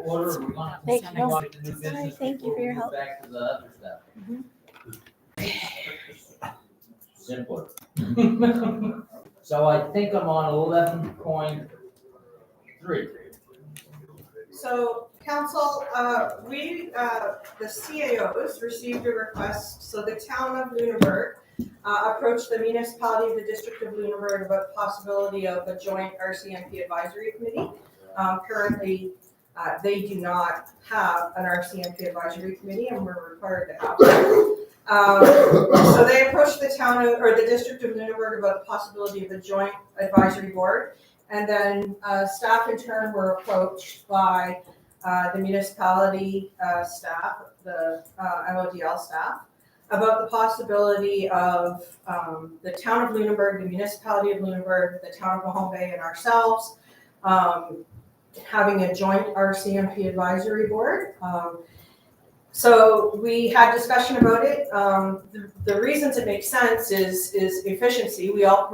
order, we're gonna Thank continue you. on with the new business. Thank you for your before we help. move back to the other stuff. Simpler. So I think I'm on 11.3. So, council, the CAOs received a request, so the town of Lunenburg approached the municipality of the district of Lunenburg about the possibility of a joint RCMP advisory committee. Currently, they do not have an RCMP advisory committee, and we're required to have one. So they approached the town or the district of Lunenburg about the possibility of a joint advisory board. And then staff in turn were approached by the municipality staff, the MODL staff, about the possibility of the town of Lunenburg, the municipality of Lunenburg, the town of Mahone Bay, and ourselves having a joint RCMP advisory board. So we had discussion about it. The reasons it makes sense is efficiency. We all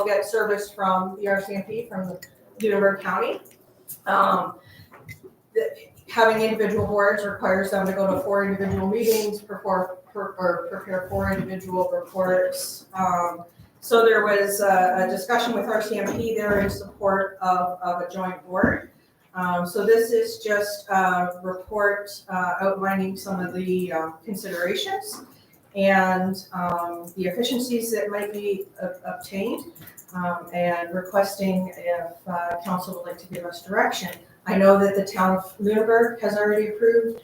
get service from the RCMP from Lunenburg County. Having individual boards requires them to go to 4 individual meetings, prepare 4 individual reports. So there was a discussion with RCMP there in support of a joint board. So this is just a report outlining some of the considerations and the efficiencies that might be obtained, and requesting if council would like to give us direction. I know that the town of Lunenburg has already approved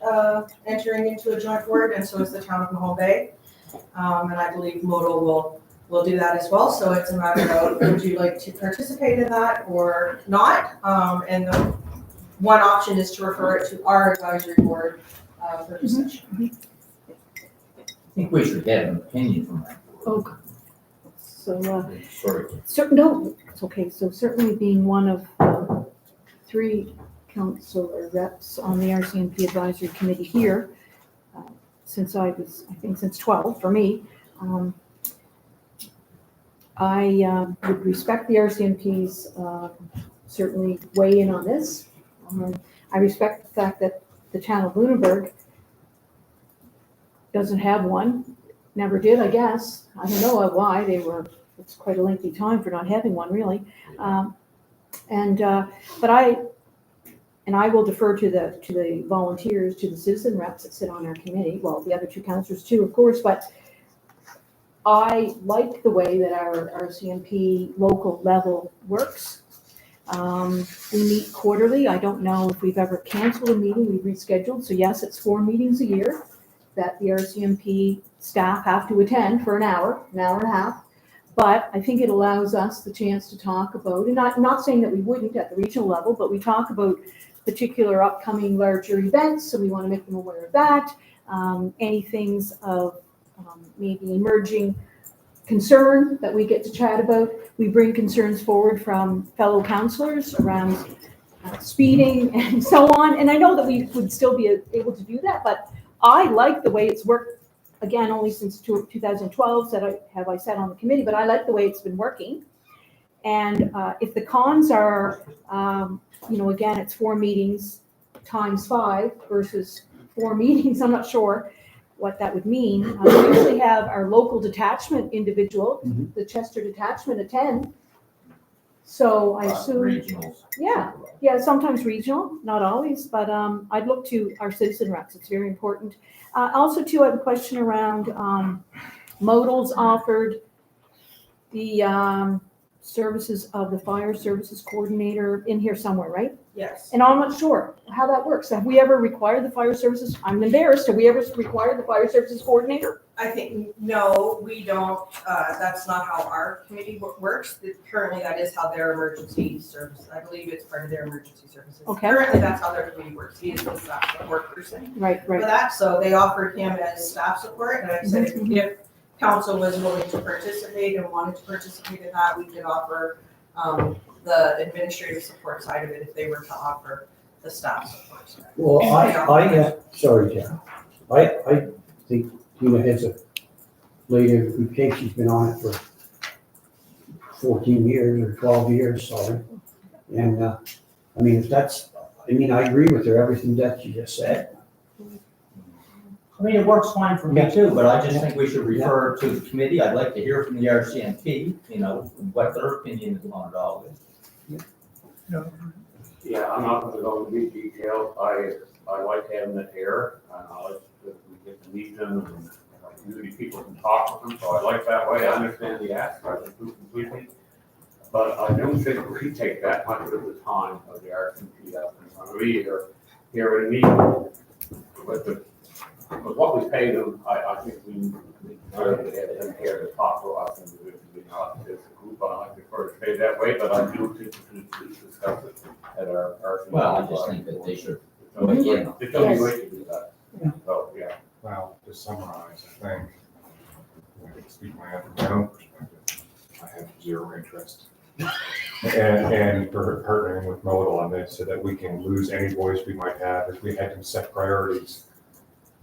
entering into a joint board, and so is the town of Mahone Bay. And I believe Modal will do that as well. So it's a matter of, would you like to participate in that or not? And the one option is to refer it to our advisory board for discussion. I think we should get an opinion from that. Okay. So, Sorry. no, it's okay. So certainly being one of 3 council reps on the RCMP advisory committee here, since I think since 12 for me, I would respect the RCMP's certainly weigh in on this. I respect the fact that the town of Lunenburg doesn't have one, never did, I guess. I don't know why it's quite a lengthy time for not having one, really. But I will defer to the volunteers, to the citizen reps that sit on our committee, well, the other 2 councillors too, of course, but I like the way that our RCMP local level works. We meet quarterly. I don't know if we've ever canceled a meeting. We've rescheduled. So yes, it's 4 meetings a year that the RCMP staff have to attend for an hour and a half. But I think it allows us the chance to talk about, and not saying that we wouldn't at the regional level, but we talk about particular upcoming larger events. So we want to make them aware of that. Any things of maybe emerging concern that we get to chat about. We bring concerns forward from fellow councillors around speeding and so on. And I know that we would still be able to do that, but I like the way it's worked, again, only since 2012 have I sat on the committee, but I like the way it's been working. And if the cons are, again, it's 4 meetings times 5 versus 4 meetings, I'm not sure what that would mean. We usually have our local detachment individual, the Chester detachment, attend. So I assume, Regionals. yeah, sometimes regional, not always, but I'd look to our citizen reps. It's very important. Also, too, I have a question around Modal's offered the services of the fire services coordinator in here somewhere, right? Yes. And I'm not sure how that works. Have we ever required the fire services? I'm embarrassed. Have we ever required the fire services coordinator? I think, no, we don't. That's not how our committee works. Currently, that is how their emergency service, I believe it's part of their emergency services. Okay. Currently, that's how their committee works. He is the staff support person Right. for that. So they offered him as staff support. And I said, if council was willing to participate and wanted to participate in that, we could offer the administrative support side of it if they were to offer the staff support side. Well, sorry, Jen. I think Tina has a lady who case she's been on it for 14 years or 12 years, sorry. And if I mean, I agree with her, everything that she just said. I mean, it works fine for me Yeah. too, but I just think we should refer to the committee. I'd like to hear from the RCMP, you know, what their opinion is on it all. Yeah, I'm not gonna go into detail. I like having it here, and I like that we get to meet them, and community people can talk with them, so I like that way. I understand the aspect of it completely. But I don't think we take that much of the time of the RCMP up in front of either here at a meeting. With what we pay them, I think we really have them here to talk to us individually, not as a group. I like to prefer to pay that way, but I do think we should discuss it at our RCMP. Well, I just think that they should. It's only way to do that. So, yeah. Well, to summarize, I think, I can speak from my own perspective, I have zero interest. And partnering with Modal on this so that we can lose any voice we might have as we had to set priorities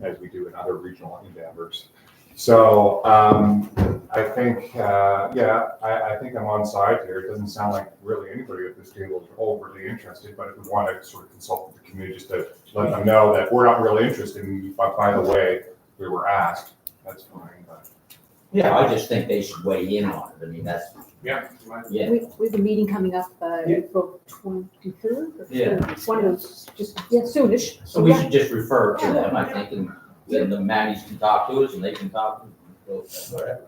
as we do in other regional endeavors. So I think, I think I'm on side here. It doesn't sound like really anybody at this table is overly interested, but if we want to sort of consult with the community just to let them know that we're not really interested, but by the way, we were asked, that's fine. But Yeah, I just think they should weigh in on it. I mean, that's, Yeah. yeah. We have a meeting coming up, April 23rd. or Yeah. 3rd. It's one of those, just, soonish. So we yeah. should just refer to them, I think, and then the Manny's can talk to us and they can talk to us, whatever.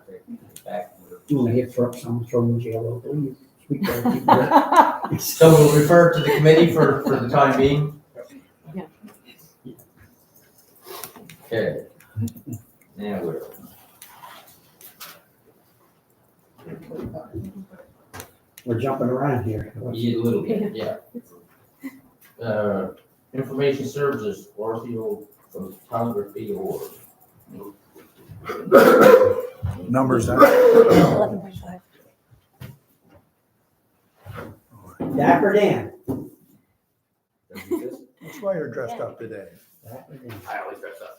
Back. You want to get someone thrown in jail locally, you speak to other people. So we'll refer to the committee for the time being? Yeah. Okay. Now we're. We're jumping around here. A little bit, yeah. Information services, ortho photography award. Numbers that. 11.5. Dapper Dan. That's why you're dressed up today. Dapper Dan. I always dress up.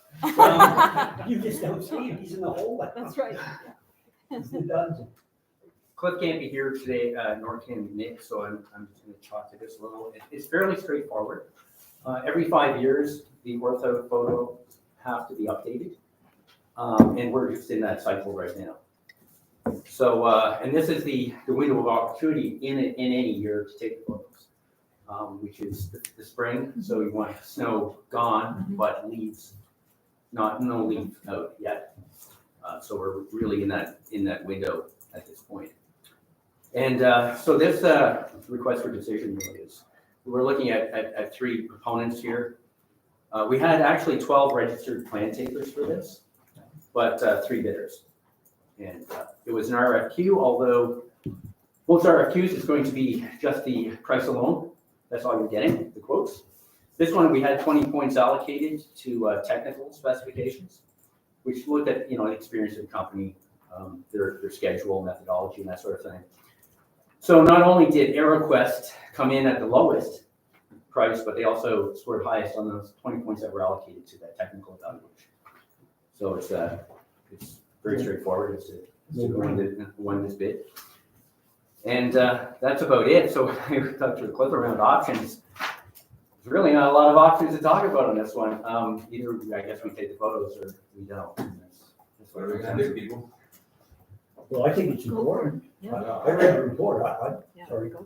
You just don't see him, he's in the hole. That's right. He's in the dungeon. Cliff can't be here today, nor can Nick, so I'm just going to talk to this a little. It's fairly straightforward. Every 5 years, the ortho photos have to be updated, and we're just in that cycle right now. So, and this is the window of opportunity in any year to take the photos, which is the spring. So you want snow gone, but leaves, no leaf out yet. So we're really in that window at this point. And so this request for decision really is, we're looking at three proponents here. We had actually 12 registered plan takers for this, but 3 bidders. And it was an RFQ, although most RFQs is going to be just the price alone. That's all you're getting, the quotes. This one, we had 20 points allocated to technical specifications, which looked at, the experience of the company, their schedule, methodology, and that sort of thing. So not only did AeroQuest come in at the lowest price, but they also scored highest on those 20 points that were allocated to that technical evaluation. So it's very straightforward as to won this bid. And that's about it. So we talked to the clip around options. There's really not a lot of options to talk about on this one. Either I guess we take the photos or we don't. That's What are we gonna do, people? Well, I think it's important. Yeah. I read the report, Yeah, sorry. go.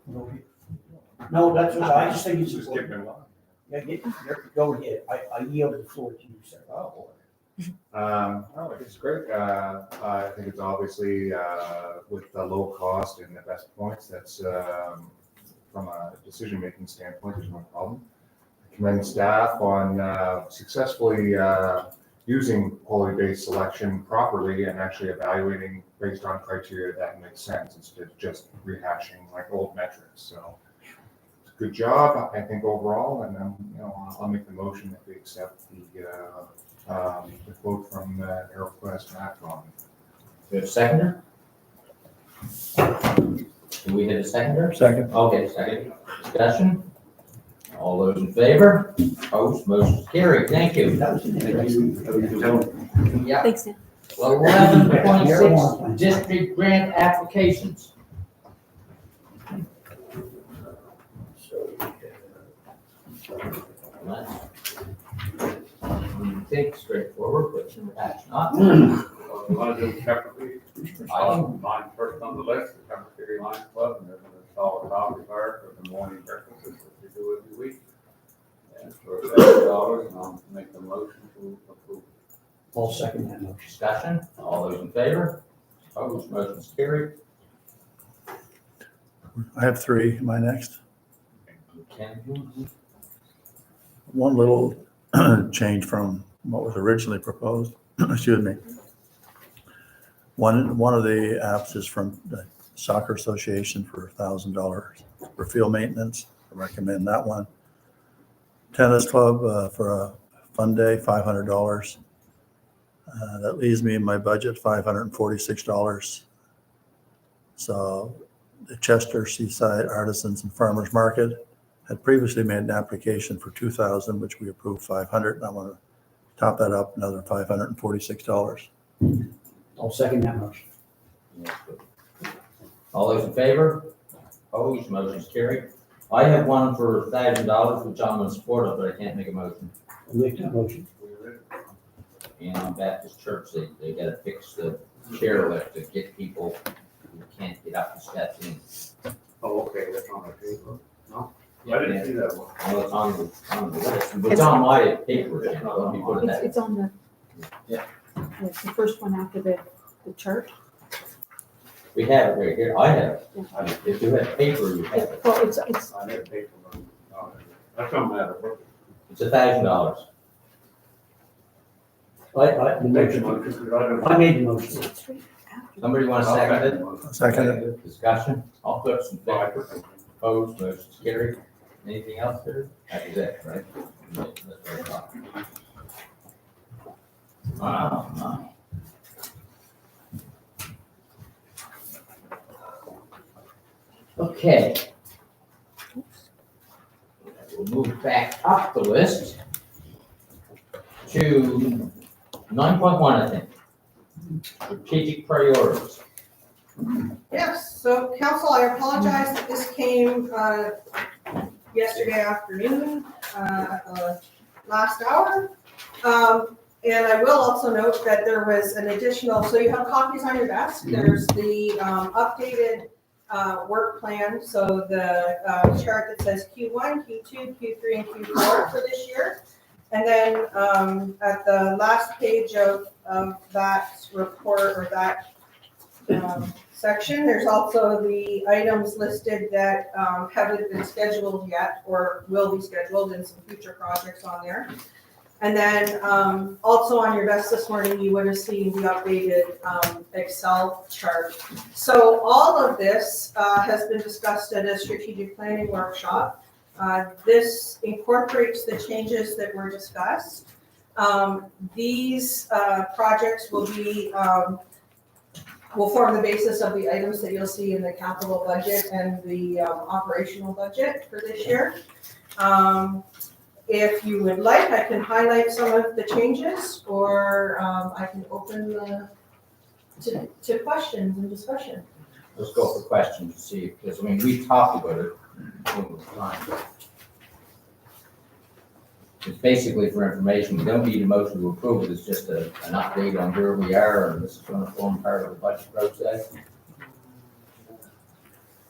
No, that's what I just think it's just important. keep in line. Yeah, go ahead, I yield the floor to you, sir. Oh, boy. I think it's great. I think it's obviously with the low cost and the best points, that's from a decision-making standpoint, there's no problem. I commend staff on successfully using quality-based selection properly and actually evaluating based on criteria that makes sense instead of just rehashing like old metrics. So it's a good job, I think, overall, and I'll make the motion that we accept the quote from AeroQuest Macron. We have a seconder? Do we have a seconder? Second. Okay, second. Discussion? All those in favor? Opposed, motion carried. Thank you. That was interesting. Yeah. Thanks, Dan. 11.6 district grant applications. So, You think straightforward, but that's not. So we want to do them separately. I- Mine first on the list, the Temple City Lions Club, and they're going to install a coffee bar for the morning breakfast, that's what they do every week. And for $7, and I'll make the motion to approve. I'll second that motion. Discussion, all those in favor? Opposed, motion's carried. I have three. Am I next? Ken? One little change from what was originally proposed. Excuse me. One of the apps is from the Soccer Association for $1,000 for field maintenance. I recommend that one. Tennis Club for a fun day, $500. That leaves me in my budget $546. So the Chester Seaside Artisans and Farmers Market had previously made an application for $2,000, which we approved $500, and I want to top that up another $546. I'll second that motion. All those in favor? Opposed, motion's carried. I have one for $1,000, which I'm in support of, but I can't make a motion. I'll make that motion. And on Baptist Church, they gotta fix the chairlift to get people who can't get up the steps in. Oh, okay, that's on my paper. No? I didn't see that one. I know it's on the list, it's on my paper, you know, let me put it that. It's on the. Yeah. It's the first one after the chart. We have it right here, I have it. Yeah. If you have paper, you have it. Well, it's, I never paid for them. That don't matter. It's $1,000. I Make the motion, because I don't. I made the motion. it's right after. Somebody want to second it? Second it. Discussion, all clerks in favor, opposed, motion's carried. Anything else there? That is it, right? That's what I thought. Wow. Okay. We'll move back up the list to 9.1, I think. Strategic priorities. Yes, so council, I apologize that this came yesterday afternoon, last hour. And I will also note that there was an additional, so you have copies on your desk. There's the updated work plan, so the chart that says Q1, Q2, Q3, and Q4 for this year. And then at the last page of that report or that section, there's also the items listed that haven't been scheduled yet or will be scheduled in some future projects on there. And then also on your desk this morning, you would have seen the updated Excel chart. So all of this has been discussed at a strategic planning workshop. This incorporates the changes that were discussed. These projects will form the basis of the items that you'll see in the capital budget and the operational budget for this year. If you would like, I can highlight some of the changes, or I can open to questions and discussion. Let's go for questions to see, because, I mean, we talked about it over time. It's basically for information, we don't need a motion to approve it, it's just an update on where we are, and this is gonna form part of the budget process.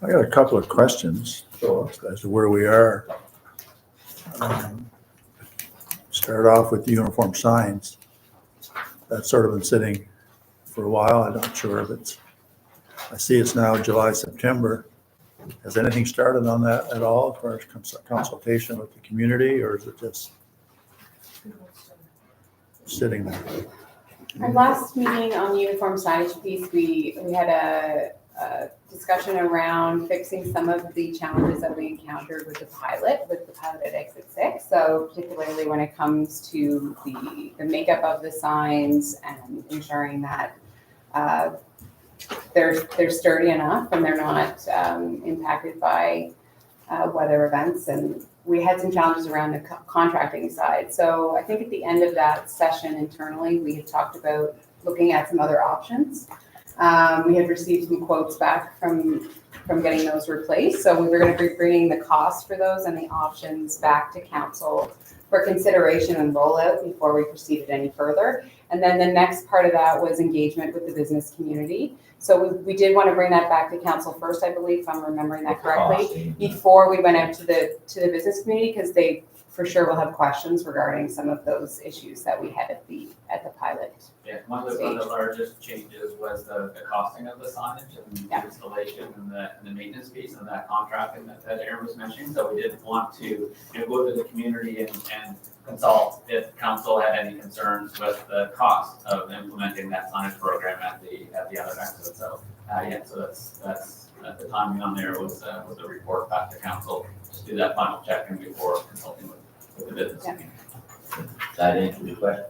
I got a couple of questions Sure. as to where we are. Start off with the uniform signs. That's sort of been sitting for a while. I'm not sure if I see it's now July, September. Has anything started on that at all as far as consultation with the community, or is it just sitting there? Our last meeting on the uniform signage piece, we had a discussion around fixing some of the challenges that we encountered with the pilot at Exit 6. So particularly when it comes to the makeup of the signs and ensuring that they're sturdy enough and they're not impacted by weather events. And we had some challenges around the contracting side. So I think at the end of that session internally, we had talked about looking at some other options. We had received some quotes back from getting those replaced. So we were going to be bringing the cost for those and the options back to council for consideration and rollout before we proceeded any further. And then the next part of that was engagement with the business community. So we did want to bring that back to council first, I believe, if I'm remembering that correctly, before we went out to the business community, because they for sure will have questions regarding some of those issues that we had at the pilot. Yeah, one of the largest changes was the costing of the signage and the installation and the maintenance piece and that contracting that Aaron was mentioning. So we did want to go to the community and consult if council had any concerns with the cost of implementing that signage program at the other exit. So so that's the timing on there was a report back to council, just do that final check-in before consulting with the business community. That answers your question?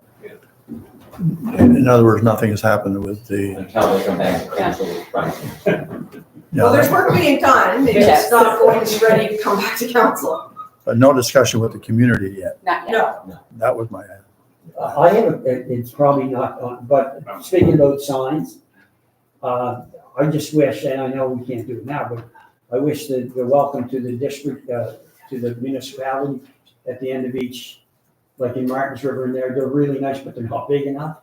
In other words, nothing has happened with the, Until they come back to council with pricing. Well, there's work being done, it's Yes. just not going to be ready to come back to council. but no discussion with the community yet. Not yet. No, That was my, I have, it's probably not on, but speaking about signs, I just wish, and I know we can't do it now, but I wish that the welcome to the district, to the municipality at the end of each, like in Martins River in there, they're really nice, but they're not big enough.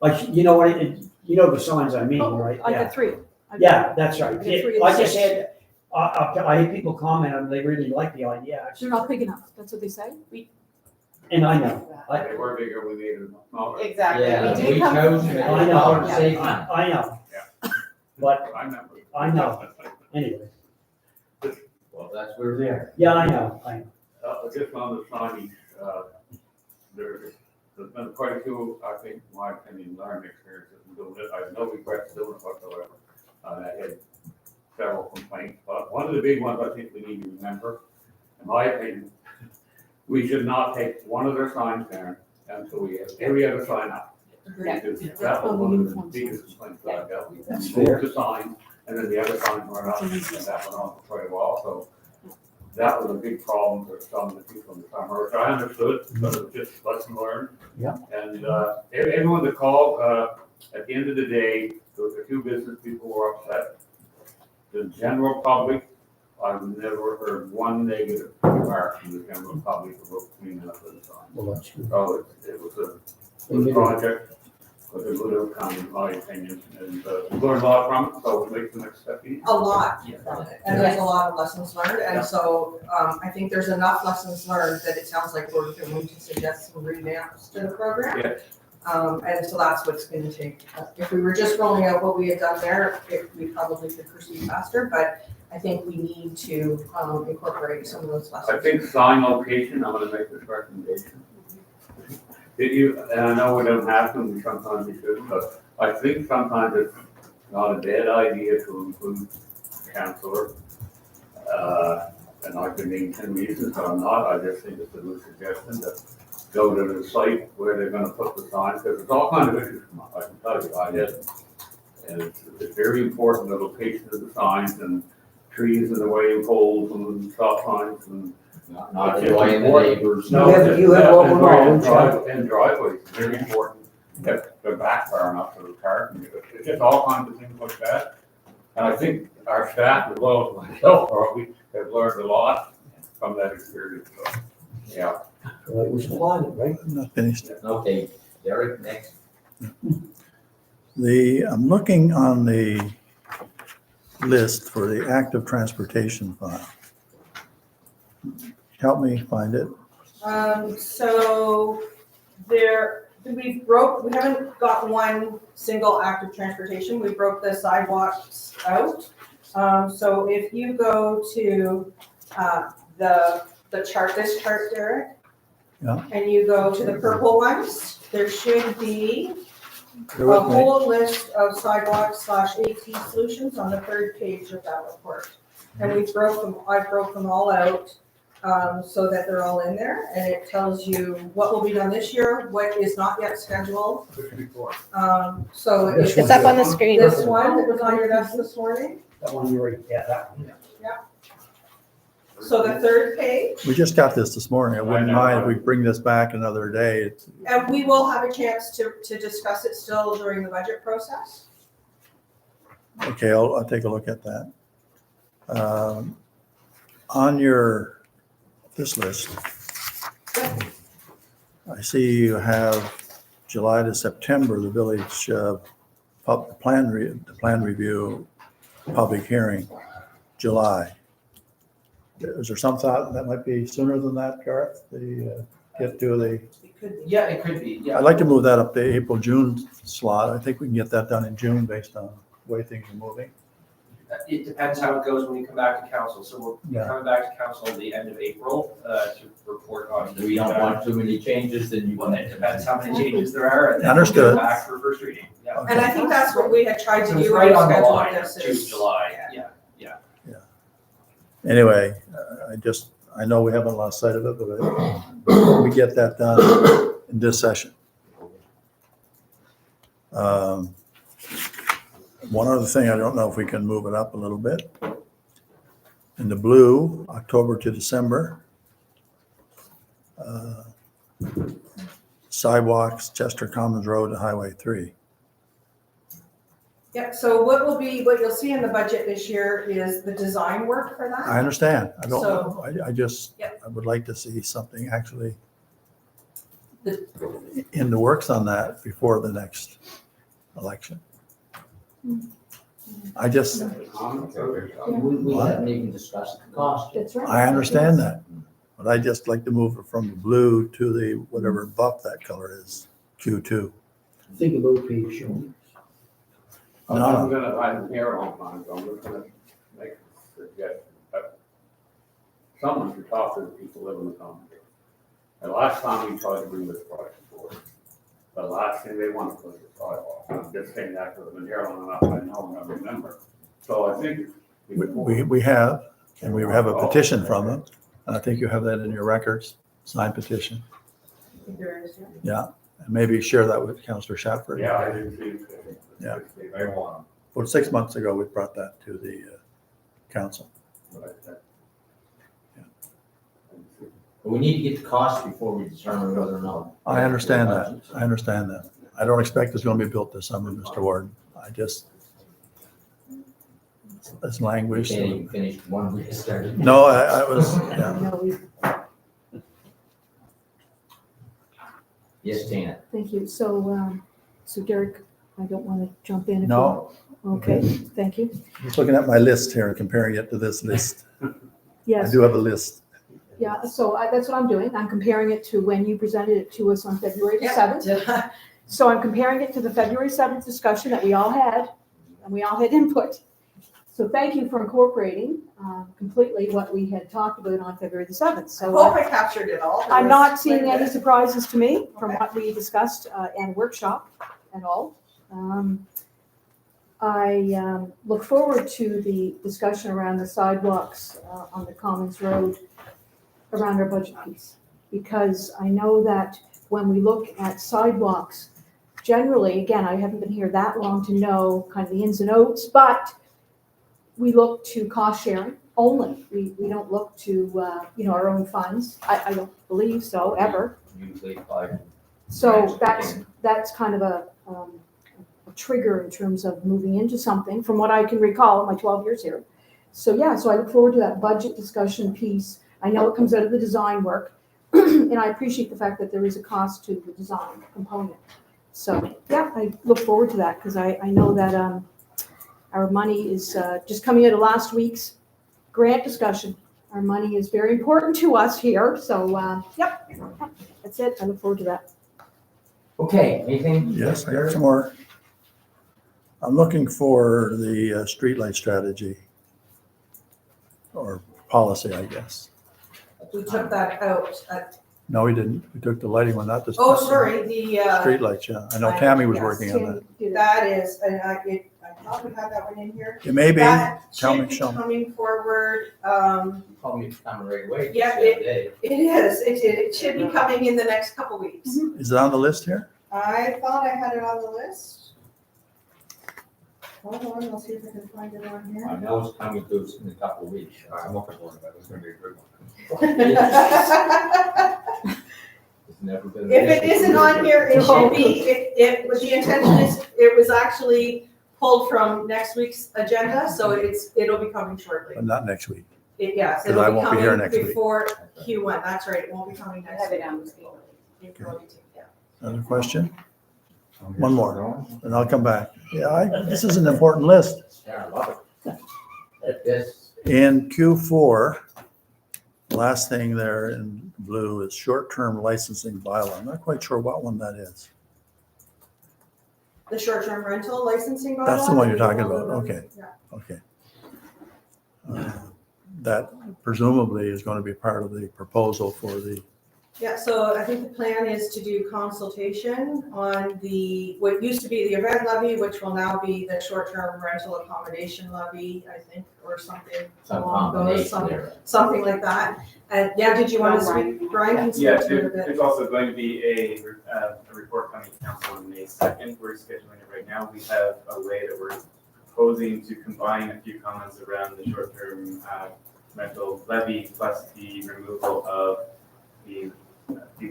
Like, you know what, you know the signs I mean, right? I Yeah. got 3. Yeah, that's right. I got 3 of I the just 6. had, I had people comment on, they really like the idea. They're not big enough, that's what they say? And I know, They were bigger, we needed them smaller. Exactly. Yeah, We did we come- chose to make I it know. hard to save money. I know. Yeah. But I remember. I know. anyway, Well, that's where we're there. yeah, I know. Just on the signage, there's been quite a few, I think, in my opinion, learning experiences in doing it. I have no regrets doing it whatsoever. I had several complaints, but one of the big ones I think we need to remember, in my opinion, we should not take one of their signs down until we have every other sign up. Yeah. Because that was one of the biggest complaints that I got. We That's moved fair. the sign, and then the other signs went up, and that went on for quite a while, so that was a big problem for some of the people in the summer, which I understood, but it was just lesson learned. Yeah. And, everyone that called, at the end of the day, there was a few business people who were upset. The general public, I've never heard one negative remark from the general public about cleaning up the sign. Well, that's good. So it was a project, but it would have come, in my opinion, and we learned a lot from it, so it makes the next step easy. a lot from it, and there's a lot of lessons learned, and so, I think there's enough lessons learned that it sounds like we're going to suggest some revamps to the program. Yeah. And so that's what's gonna take, if we were just rolling out what we had done there, we probably could proceed faster, but I think we need to, incorporate some of those lessons. I think sign location, I'm gonna make this recommendation. Did you, and I know we don't have them, we sometimes we should, but I think sometimes it's not a bad idea to include counselor. And I can name 10 reasons, but I'm not, I just think it's a good suggestion to go to the site where they're gonna put the sign, because there's all kinds of issues come up, I can tell you, I did. And it's very important, the location of the signs and trees in the way of poles and stop signs and. Not annoying the neighbors. No, you have what we're all- And driveways, very important, that they're back far enough for the car, can get it. It's just all kinds of things like that. And I think our staff, as well as myself, probably have learned a lot from that experience, so, yeah. Well, it was plotted, right? I'm not finished. Okay, Derek, next. I'm looking on the list for the active transportation file. Help me find it. So we haven't got one single active transportation, we broke the sidewalks out. So if you go to, the chart, this chart, Derek. Yeah. And you go to the purple ones, there should be Bear a with me. whole list of sidewalk/AT solutions on the 3rd page of that report. And I broke them all out, so that they're all in there, and it tells you what will be done this year, what is not yet scheduled. So This it's up on the screen. this one that was on your desk this morning, That one, you're right, yeah, that one. so the 3rd page, We just got this morning. I wouldn't mind if we bring this back another day. and we will have a chance to discuss it still during the budget process. Okay, I'll take a look at that. On this list, I see you have July to September, the village plan review, public hearing, July. Is there some thought that might be sooner than that, Garth? Get to the, It could be. Yeah, it could be, yeah. I'd like to move that up to April, June slot. I think we can get that done in June based on the way things are moving. It depends how it goes when we come back to council. So we're Yeah. coming back to council at the end of April to report on. We don't want too many changes, then you Well, want it depends how many changes there are. And then we'll Understood. go back for first reading. Yeah. And I think that's what we had tried to So it's do. right when we on the scheduled line, this June, is- July, yeah. yeah. Anyway, I know we haven't lost sight of it, but we get that done in this session. One other thing, I don't know if we can move it up a little bit. In the blue, October to December. Sidewalks, Chester Commons Road to Highway 3. Yeah, so what you'll see in the budget this year is the design work for I that. understand. I don't, So- I just, Yep. I would like to see something actually in the works on that before the next election. I just, We haven't even discussed the cost. That's right. I understand that, but I just like to move it from the blue to the whatever buff that color is, Q2. Think about page showing. I'm here on time, so I'm just gonna make a suggestion. That someone should talk to the people living in the common. The last time we tried to bring this project forward, the last thing they wanted was the sidewalk. I'm just saying that because I've been here long enough, I know and I remember. So I think. We have, and we have a petition from them, and I think you have that in your records, signed petition. There is, yeah. Yeah, and maybe share that with Councillor Shatford. Yeah, I didn't see. Yeah. I want About 6 months ago, we brought that to the council. But we need to get the cost before we determine whether or not. I understand that. I understand that. I don't expect it's going to be built this summer, Mr. Warden. I just, it's We language. can't even finish one we started. No, I was, yeah. No, Yes, Tina. thank you. So Derek, I don't want to jump in. if you- No, Okay, thank you. just looking at my list here, comparing it to this list. I Yes, do have a list. yeah, so that's what I'm doing. I'm comparing it to when you presented it to us on February the 7th. Yeah. So I'm comparing it to the February 7th discussion that we all had, and we all had input. So thank you for incorporating completely what we had talked about on February the 7th. I So hope I captured it all. There I'm was not seeing quite a any bit. surprises to me from Okay. what we discussed and workshop at all. I look forward to the discussion around the sidewalks on the Commons Road around our budget piece. Because I know that when we look at sidewalks, generally, again, I haven't been here that long to know kind of the ins and outs, but we look to cost sharing only. We don't look to, our own funds. I don't believe so, ever. Usually 5. So that's kind of a trigger in terms of moving into something, from what I can recall in my 12 years here. So yeah, so I look forward to that budget discussion piece. I know it comes out of the design work, and I appreciate the fact that there is a cost to the design component. So yeah, I look forward to that, because I know that our money is just coming out of last week's grant discussion. Our money is very important to us here, so yep, that's it. I look forward to that. Okay, anything? Yes, I got some more. I'm looking for the streetlight strategy or policy, I guess. We took that out. No, we didn't. We took the lighting one, not the. Oh, sorry, the, Streetlights, yeah. I know Tammy was Yes, working on that. Tim did that. that is, and I thought we had that one in here. It may be. That Tell should me, be show me. coming forward. Probably coming right away. Yeah, just the other day. It is, it should be coming in the next couple weeks. Is it on the list here? I thought I had it on the list. Hold on, I'll see if I can find it on here. I know it's coming to us in a couple of weeks. I'm looking forward to that. It's going to be a good one. It's never been. If it isn't on here, it should be, it was, the intention is, it was actually pulled from next week's agenda, so it'll be coming shortly. But not next week. Yes, 'Cause it'll I be won't be here coming next week. before Q1, that's right, it won't be coming I next have week. it on the table. April 18th, yeah. Another question? I'm One just more. going. And I'll come back. Yeah, this is an important list. Yeah, I love it. This, In Q4, last thing there in blue is short-term licensing bylaw. I'm not quite sure what one that is. The short-term rental licensing bylaw. That's the one you're talking about, okay. Yeah. Okay. That presumably is going to be part of the proposal for the, Yeah, so I think the plan is to do consultation on what used to be the event levy, which will now be the short-term rental accommodation levy, I think, or something some along those, combination there. something like that. And yeah, did you want to speak? Brian can speak Yeah, to it a bit. there's also going to be a report coming to council on May 2nd. We're scheduling it right now. We have a way that we're proposing to combine a few comments around the short-term rental levy plus the removal of the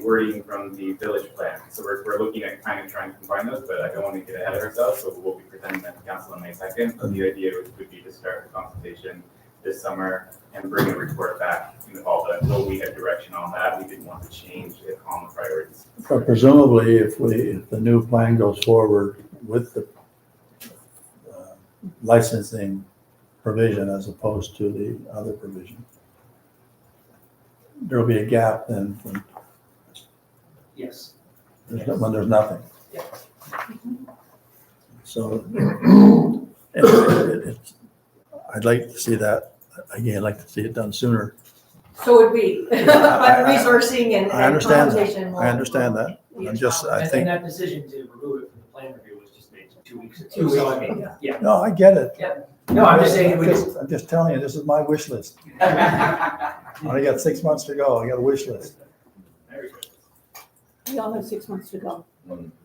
wording from the village plan. So we're looking at kind of trying to combine those, but I don't want to get ahead of ourselves, so we'll be presenting that to council on May 2nd. So the idea would be to start the consultation this summer and bring a report back in the fall, but until we had direction on that, we didn't want to change it on the priorities. but presumably if the new plan goes forward with the licensing provision as opposed to the other provision, there'll be a gap then when Yes. there's nothing. Yeah. So I'd like to see that, again, I'd like to see it done sooner. So would we, but resourcing and I understand that. consultation will. I understand that. will- I'm just, I And think, that decision to remove it from the plan review was just made 2 weeks ago. 2 weeks So, I ago. mean, yeah. no, I get it. No, I'm just saying, we just. I'm just telling you, this is my wish list. I only got 6 months to go. I got a wish list. Very good. We all have 6 months to go.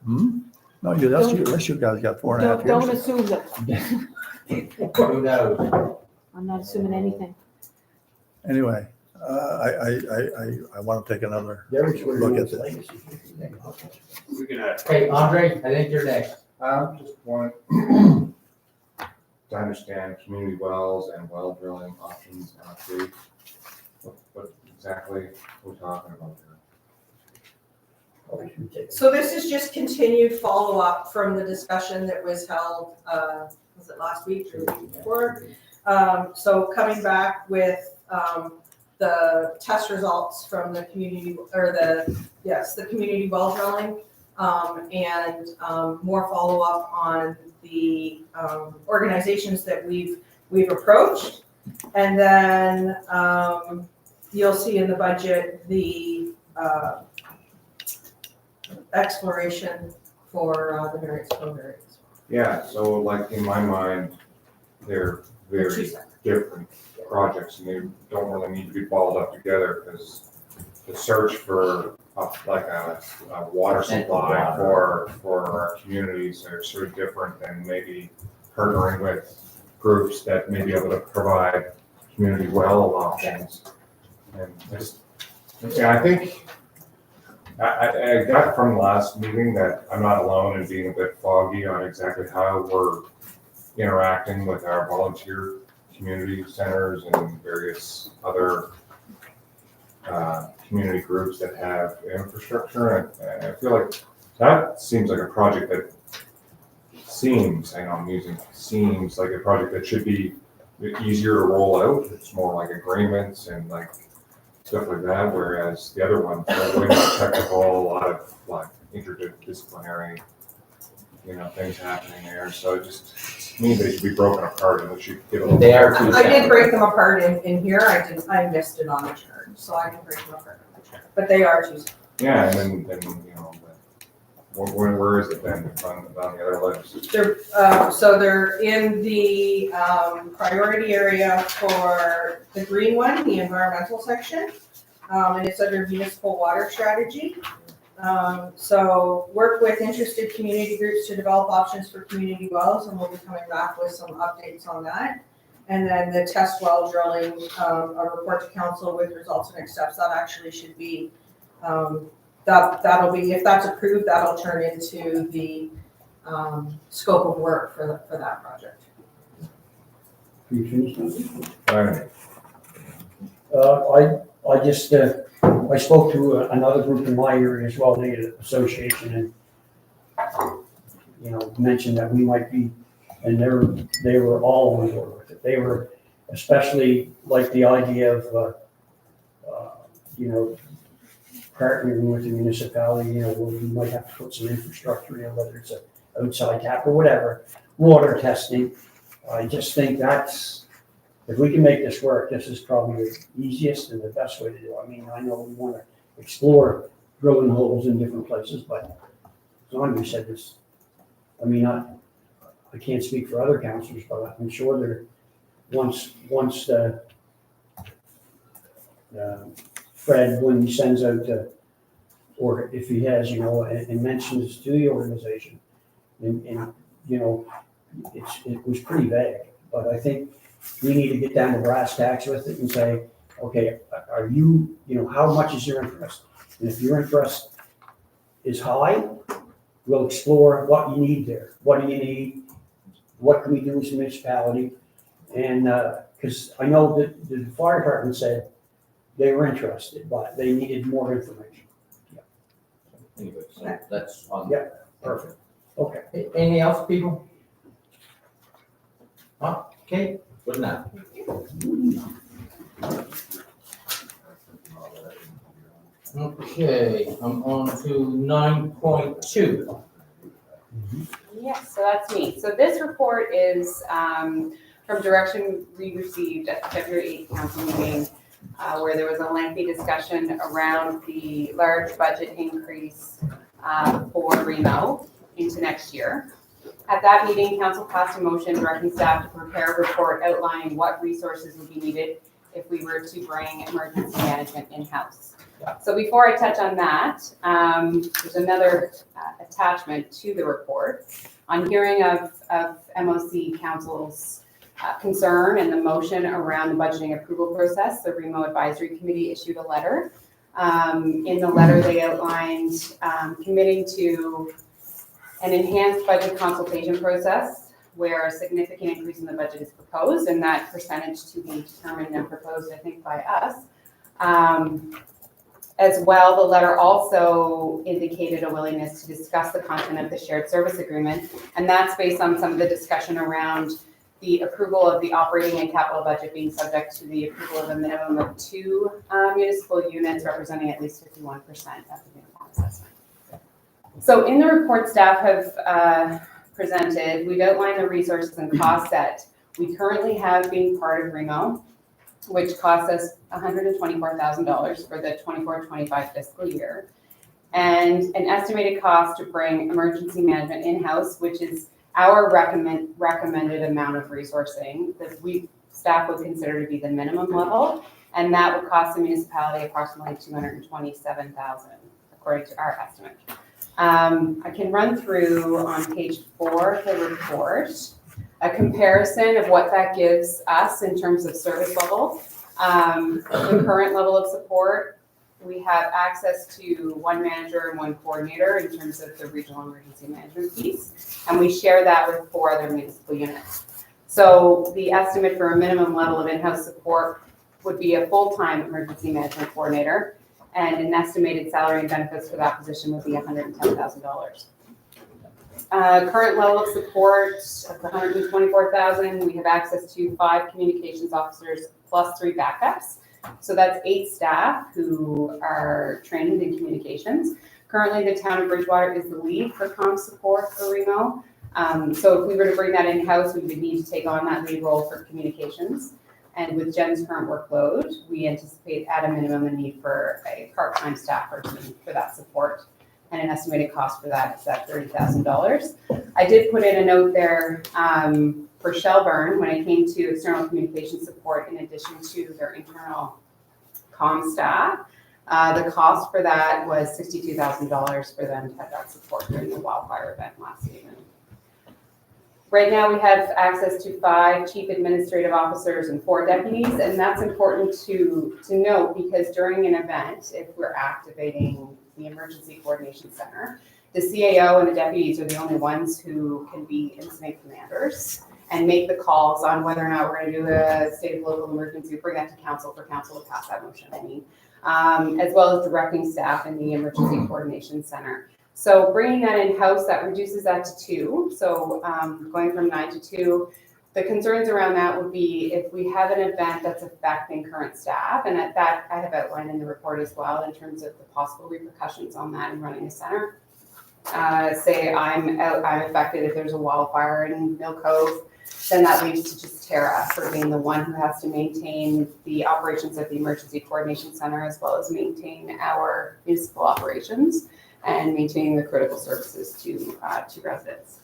Hmm? No, unless you guys got 4.5 Don't years. assume that, Who knows? I'm not assuming anything. Anyway, I want to take another Derek's where look he at was this. legacy. We can, Okay, Andre, I think you're next. Just want to understand community wells and well drilling options and upgrades. What exactly we're talking about here? Probably should take it. So this is just continued follow-up from the discussion that was held, was it last week or the week before? So coming back with, the test results from the community, or the community well drilling, and more follow-up on the organizations that we've approached. And then you'll see in the budget the exploration for the various covariates. Yeah, so like in my mind, they're very different projects and they don't really need to be balled up together because the search for like a water supply for our communities are sort of different than maybe partnering with groups that may be able to provide community well options. And just, yeah, I think I got from the last meeting that I'm not alone in being a bit foggy on exactly how we're interacting with our volunteer community centers and various other community groups that have infrastructure. And I feel like that seems like a project that seems like a project that should be easier to roll out. It's more like agreements and like stuff like that, whereas the other ones are way more technical, a lot of like interdisciplinary, things happening there. So it just, to me, they should be broken apart and we should get a little. They are two I did separate. break them apart in here, I missed it on the chart, so I can break them apart on the chart, but they are two separate. Yeah, and then where is it then on the other legislation? They're in the priority area for the green one, the environmental section, and it's under municipal water strategy. So work with interested community groups to develop options for community wells, and we'll be coming back with some updates on that. And then the test well drilling, a report to council with results and next steps, that actually should be, that'll be, if that's approved, that'll turn into the scope of work for that project. You finished now? All right. I just, I spoke to another group in my area as well, the association, and, mentioned that we might be, and they were all on board with it. They were especially like the idea of, partnering with the municipality, we might have to put some infrastructure in, whether it's a outside tap or whatever, water testing. I just think that's, if we can make this work, this is probably the easiest and the best way to do it. I mean, I know we want to explore drilling holes in different places, but as long as we said this, I mean, I can't speak for other councillors, but I'm sure they're, once Fred, when he sends out, or if he has, and mentions to the organization, and it was pretty vague, but I think we need to get down to brass tacks with it and say, okay, are you, how much is your interest? And if your interest is high, we'll explore what you need there. What do you need? What can we do as a municipality? And, because I know that the fire department said they were interested, but they needed more information. Anyway, so that's on. Yeah. Perfect. Okay. Anything else, people? Huh? Okay, good enough. Okay, I'm on to 9.2. Yes, so that's me. So this report is from direction we received at the February 8th council meeting, where there was a lengthy discussion around the large budget increase for Remo into next year. At that meeting, council passed a motion directing staff to prepare a report outlining what resources would be needed if we were to bring emergency management in-house. So before I touch on that, there's another attachment to the report. On hearing of MOC Council's concern and the motion around the budgeting approval process, the Remo Advisory Committee issued a letter. In the letter, they outlined committing to an enhanced budget consultation process where a significant increase in the budget is proposed, and that percentage to be determined and proposed, I think, by us. As well, the letter also indicated a willingness to discuss the content of the shared service agreement, and that's based on some of the discussion around the approval of the operating and capital budget being subject to the approval of a minimum of 2 municipal units representing at least 51% of the uniform assessment. So in the report staff have presented, we've outlined the resources and costs that we currently have being part of Remo, which costs us $124,000 for the 24-25 fiscal year, and an estimated cost to bring emergency management in-house, which is our recommended amount of resourcing that staff would consider to be the minimum level, and that would cost the municipality approximately $227,000, according to our estimate. I can run through on page 4 of the report a comparison of what that gives us in terms of service level. The current level of support, we have access to 1 manager and 1 coordinator in terms of the regional emergency management piece, and we share that with 4 other municipal units. So the estimate for a minimum level of in-house support would be a full-time emergency management coordinator, and an estimated salary and benefits for that position would be $110,000. Current level of support of $124,000. We have access to 5 communications officers plus 3 backups. So that's 8 staff who are trained in communications. Currently, the town of Bridgewater is the lead for comm support for Remo. So if we were to bring that in-house, we would need to take on that lead role for communications. And with Jen's current workload, we anticipate at a minimum a need for a part-time staff person for that support. And an estimated cost for that is at $30,000. I did put in a note there for Shelburne when it came to external communication support in addition to their internal comm staff. The cost for that was $62,000 for them to have that support during the wildfire event last season. Right now we have access to 5 chief administrative officers and 4 deputies, and that's important to note because during an event, if we're activating the Emergency Coordination Center. The CAO and the deputies are the only ones who can be incident commanders and make the calls on whether or not we're going to do a state of local emergency, bring that to council for council to pass that motion, as well as directing staff in the Emergency Coordination Center. So bringing that in-house, that reduces that to 2. So going from 9 to 2, the concerns around that would be if we have an event that's affecting current staff, and at that I have outlined in the report as well in terms of the possible repercussions on that in running a center. Say I'm affected if there's a wildfire in Mill Cove, then that leads to just Tara for being the one who has to maintain the operations of the Emergency Coordination Center as well as maintain our municipal operations and maintaining the critical services to residents.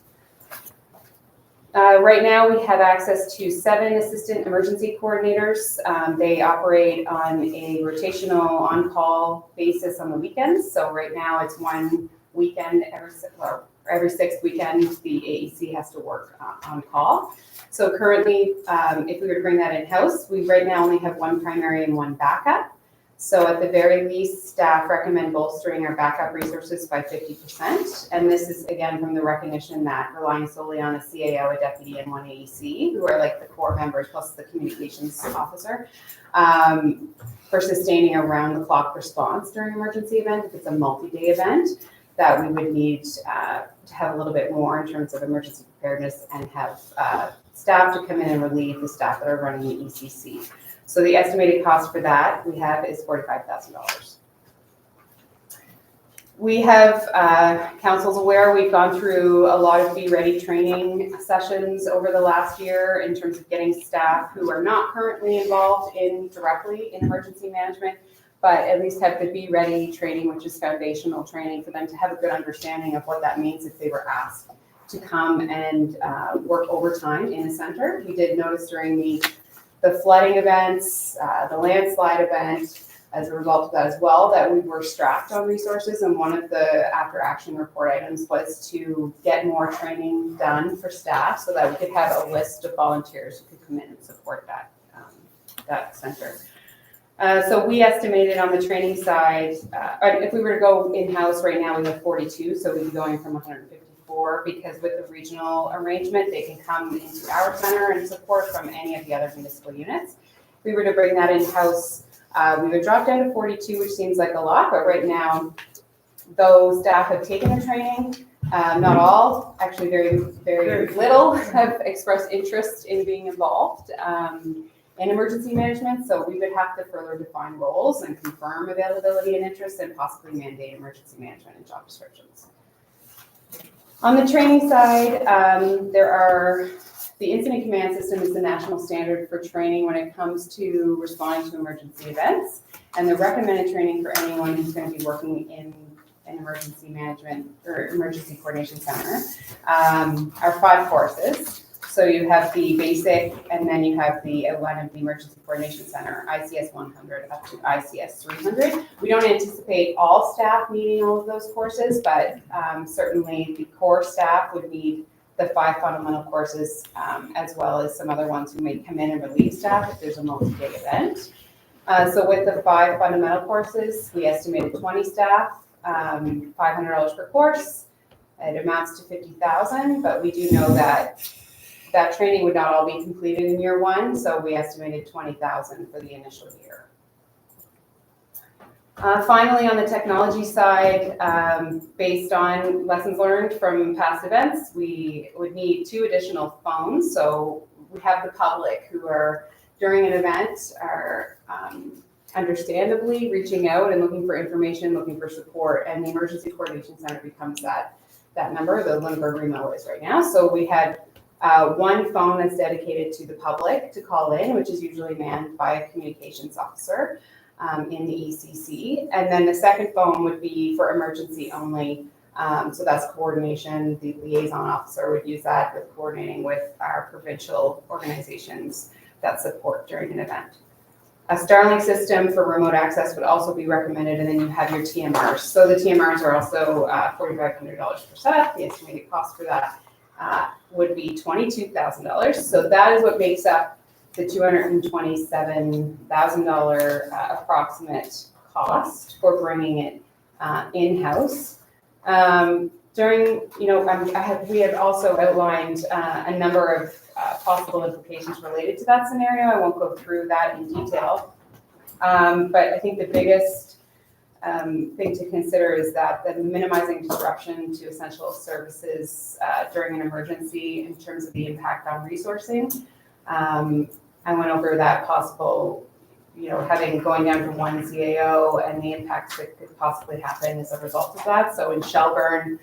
Right now, we have access to 7 assistant emergency coordinators. They operate on a rotational on-call basis on the weekends. So right now, it's one weekend every 6th weekend, the AEC has to work on call. So currently, if we were to bring that in-house, we right now only have 1 primary and 1 backup. So at the very least, staff recommend bolstering our backup resources by 50%. And this is, again, from the recognition that relying solely on a CAO, a deputy, and 1 AEC, who are like the core members, plus the communications officer, for sustaining a round-the-clock response during an emergency event. If it's a multi-day event, that we would need to have a little bit more in terms of emergency preparedness and have staff to come in and relieve the staff that are running the ECC. So the estimated cost for that we have is $45,000. We have, council's aware, we've gone through a lot of Be Ready training sessions over the last year in terms of getting staff who are not currently involved directly in emergency management, but at least have the Be Ready training, which is foundational training for them to have a good understanding of what that means if they were asked to come and work overtime in a center. We did notice during the flooding events, the landslide event, as a result of that as well, that we were strapped on resources. And one of the after action report items was to get more training done for staff so that we could have a list of volunteers who could come in and support that center. So we estimated on the training side, if we were to go in-house right now, we have 42, so we'd be going from 154, because with the regional arrangement, they can come into our center and support from any of the other municipal units. If we were to bring that in-house, we would drop down to 42, which seems like a lot, but right now, though staff have taken the training, not all, actually very, very little have expressed interest in being involved in emergency management, so we would have to further define roles and confirm availability and interest and possibly mandate emergency management in job descriptions. On the training side, the incident command system is the national standard for training when it comes to responding to emergency events, and the recommended training for anyone who's going to be working in an emergency management or emergency coordination center are 5 courses. So you have the basic, and then you have the one of the Emergency Coordination Center, ICS 100 up to ICS 300. We don't anticipate all staff needing all of those courses, but certainly the core staff would need the 5 fundamental courses, as well as some other ones who may come in and relieve staff if there's a multi-day event. So with the 5 fundamental courses, we estimated 20 staff, $500 per course. It amounts to $50,000, but we do know that training would not all be completed in year 1, so we estimated $20,000 for the initial year. Finally, on the technology side, based on lessons learned from past events, we would need 2 additional phones. So we have the public who are, during an event, are understandably reaching out and looking for information, looking for support, and the Emergency Coordination Center becomes that number, the Lunenburg remote is right now. So we had 1 phone that's dedicated to the public to call in, which is usually manned by a communications officer in the ECC. And then the second phone would be for emergency only. So that's coordination. The liaison officer would use that with coordinating with our provincial organizations that support during an event. A Starlink system for remote access would also be recommended, and then you have your TMRs. So the TMRs are also $4,500 per setup. The estimated cost for that would be $22,000. So that is what makes up the $227,000 approximate cost for bringing it in-house. During, we have also outlined a number of possible implications related to that scenario. I won't go through that in detail. But I think the biggest thing to consider is that the minimizing disruption to essential services during an emergency in terms of the impact on resourcing. I went over that possible, having going down to one CAO and the impacts that could possibly happen as a result of that. So in Shelburne,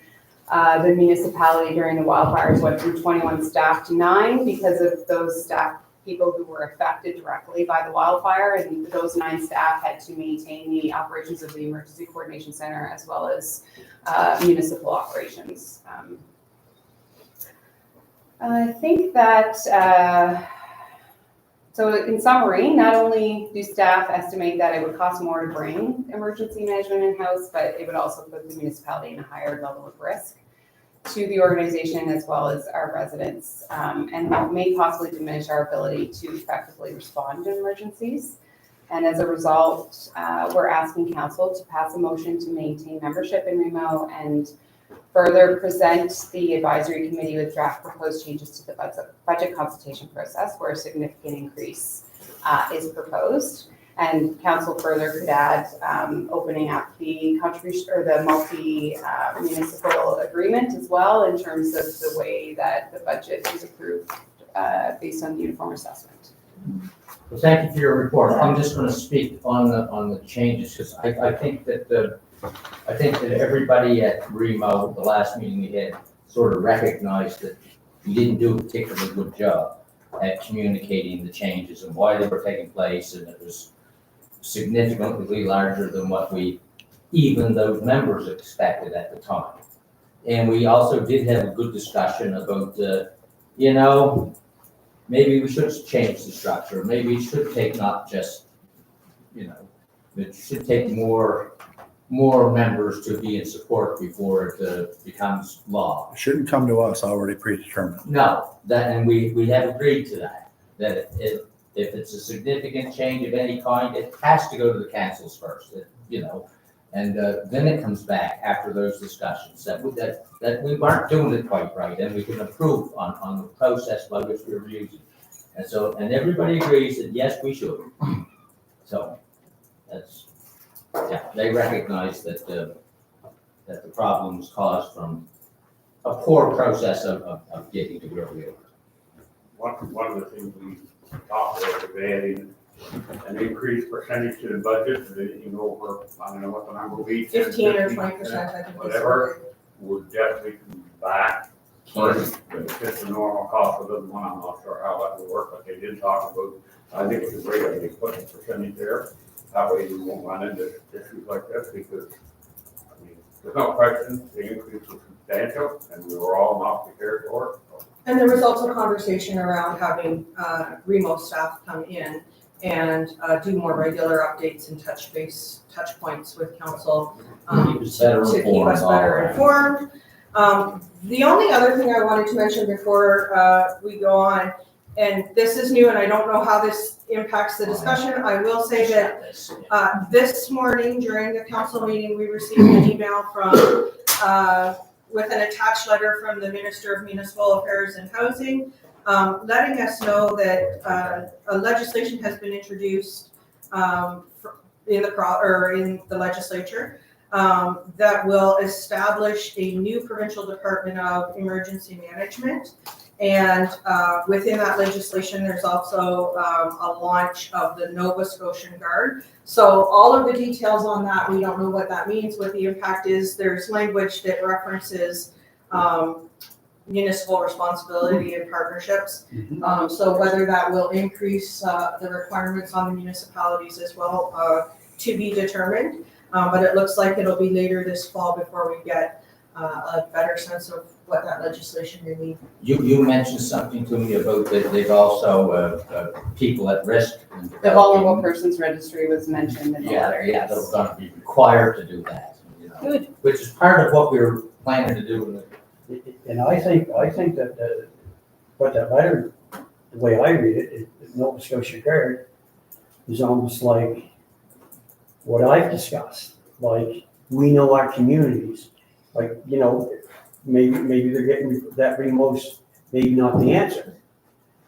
the municipality during the wildfires went from 21 staff to 9 because of those staff people who were affected directly by the wildfire, and those 9 staff had to maintain the operations of the Emergency Coordination Center as well as municipal operations. I think that, so in summary, not only do staff estimate that it would cost more to bring emergency management in-house, but it would also put the municipality in a higher level of risk to the organization as well as our residents, and may possibly diminish our ability to effectively respond to emergencies. And as a result, we're asking council to pass a motion to maintain membership in REMO and further present the advisory committee with draft proposed changes to the budget consultation process where a significant increase is proposed. And council further could add opening up the contribution or the multi-municipal agreement as well in terms of the way that the budget is approved based on the uniform assessment. Well, thank you for your report. I'm just going to speak on the changes because I think that everybody at REMO, the last meeting we had, sort of recognized that you didn't do a particularly good job at communicating the changes and why they were taking place, and it was significantly larger than what even those members expected at the time. And we also did have a good discussion about, maybe we should change the structure. Maybe it should take not just, it should take more members to be in support before it becomes law. It shouldn't come to us already predetermined. No, and we have agreed to that if it's a significant change of any kind, it has to go to the councils first, and then it comes back after those discussions that we weren't doing it quite right, and we can improve on the process by which we're using. And everybody agrees that yes, we should. So they recognize that the problem was caused from a poor process of getting to where we are. One of the things we talked about is adding an increased percentage to the budget, so that you know, I don't know what the number will be. 15 or 20%, I think. Whatever, would definitely come back. First, if it's a normal cost of the one, I'm not sure how that will work, but they did talk about, I think it's a great idea to put a percentage there. That way we won't run into issues like this because, there's no question, the increase was substantial and we were all not prepared for it. And there was also conversation around having REMO staff come in and do more regular updates and touch points with council to keep us better informed. The only other thing I wanted to mention before we go on, and this is new and I don't know how this impacts the discussion, I will say that this morning during the council meeting, we received an email from with an attached letter from the Minister of Municipal Affairs and Housing, letting us know that a legislation has been introduced in the legislature that will establish a new provincial department of emergency management. And within that legislation, there's also a launch of the Nova Scotian Guard. So all of the details on that, we don't know what that means, what the impact is. There's language that references municipal responsibility and partnerships. So whether that will increase the requirements on the municipalities as well to be determined. But it looks like it'll be later this fall before we get a better sense of what that legislation may mean. You mentioned something to me about that they've also people at risk. The vulnerable persons registry was mentioned in the letter. Yeah, they're going to be required to do that. Good. Which is part of what we were planning to do. And I think that what that letter, the way I read it, Nova Scotia Guard is almost like what I've discussed. Like we know our communities. Like, you know, maybe they're getting that remote, maybe not the answer.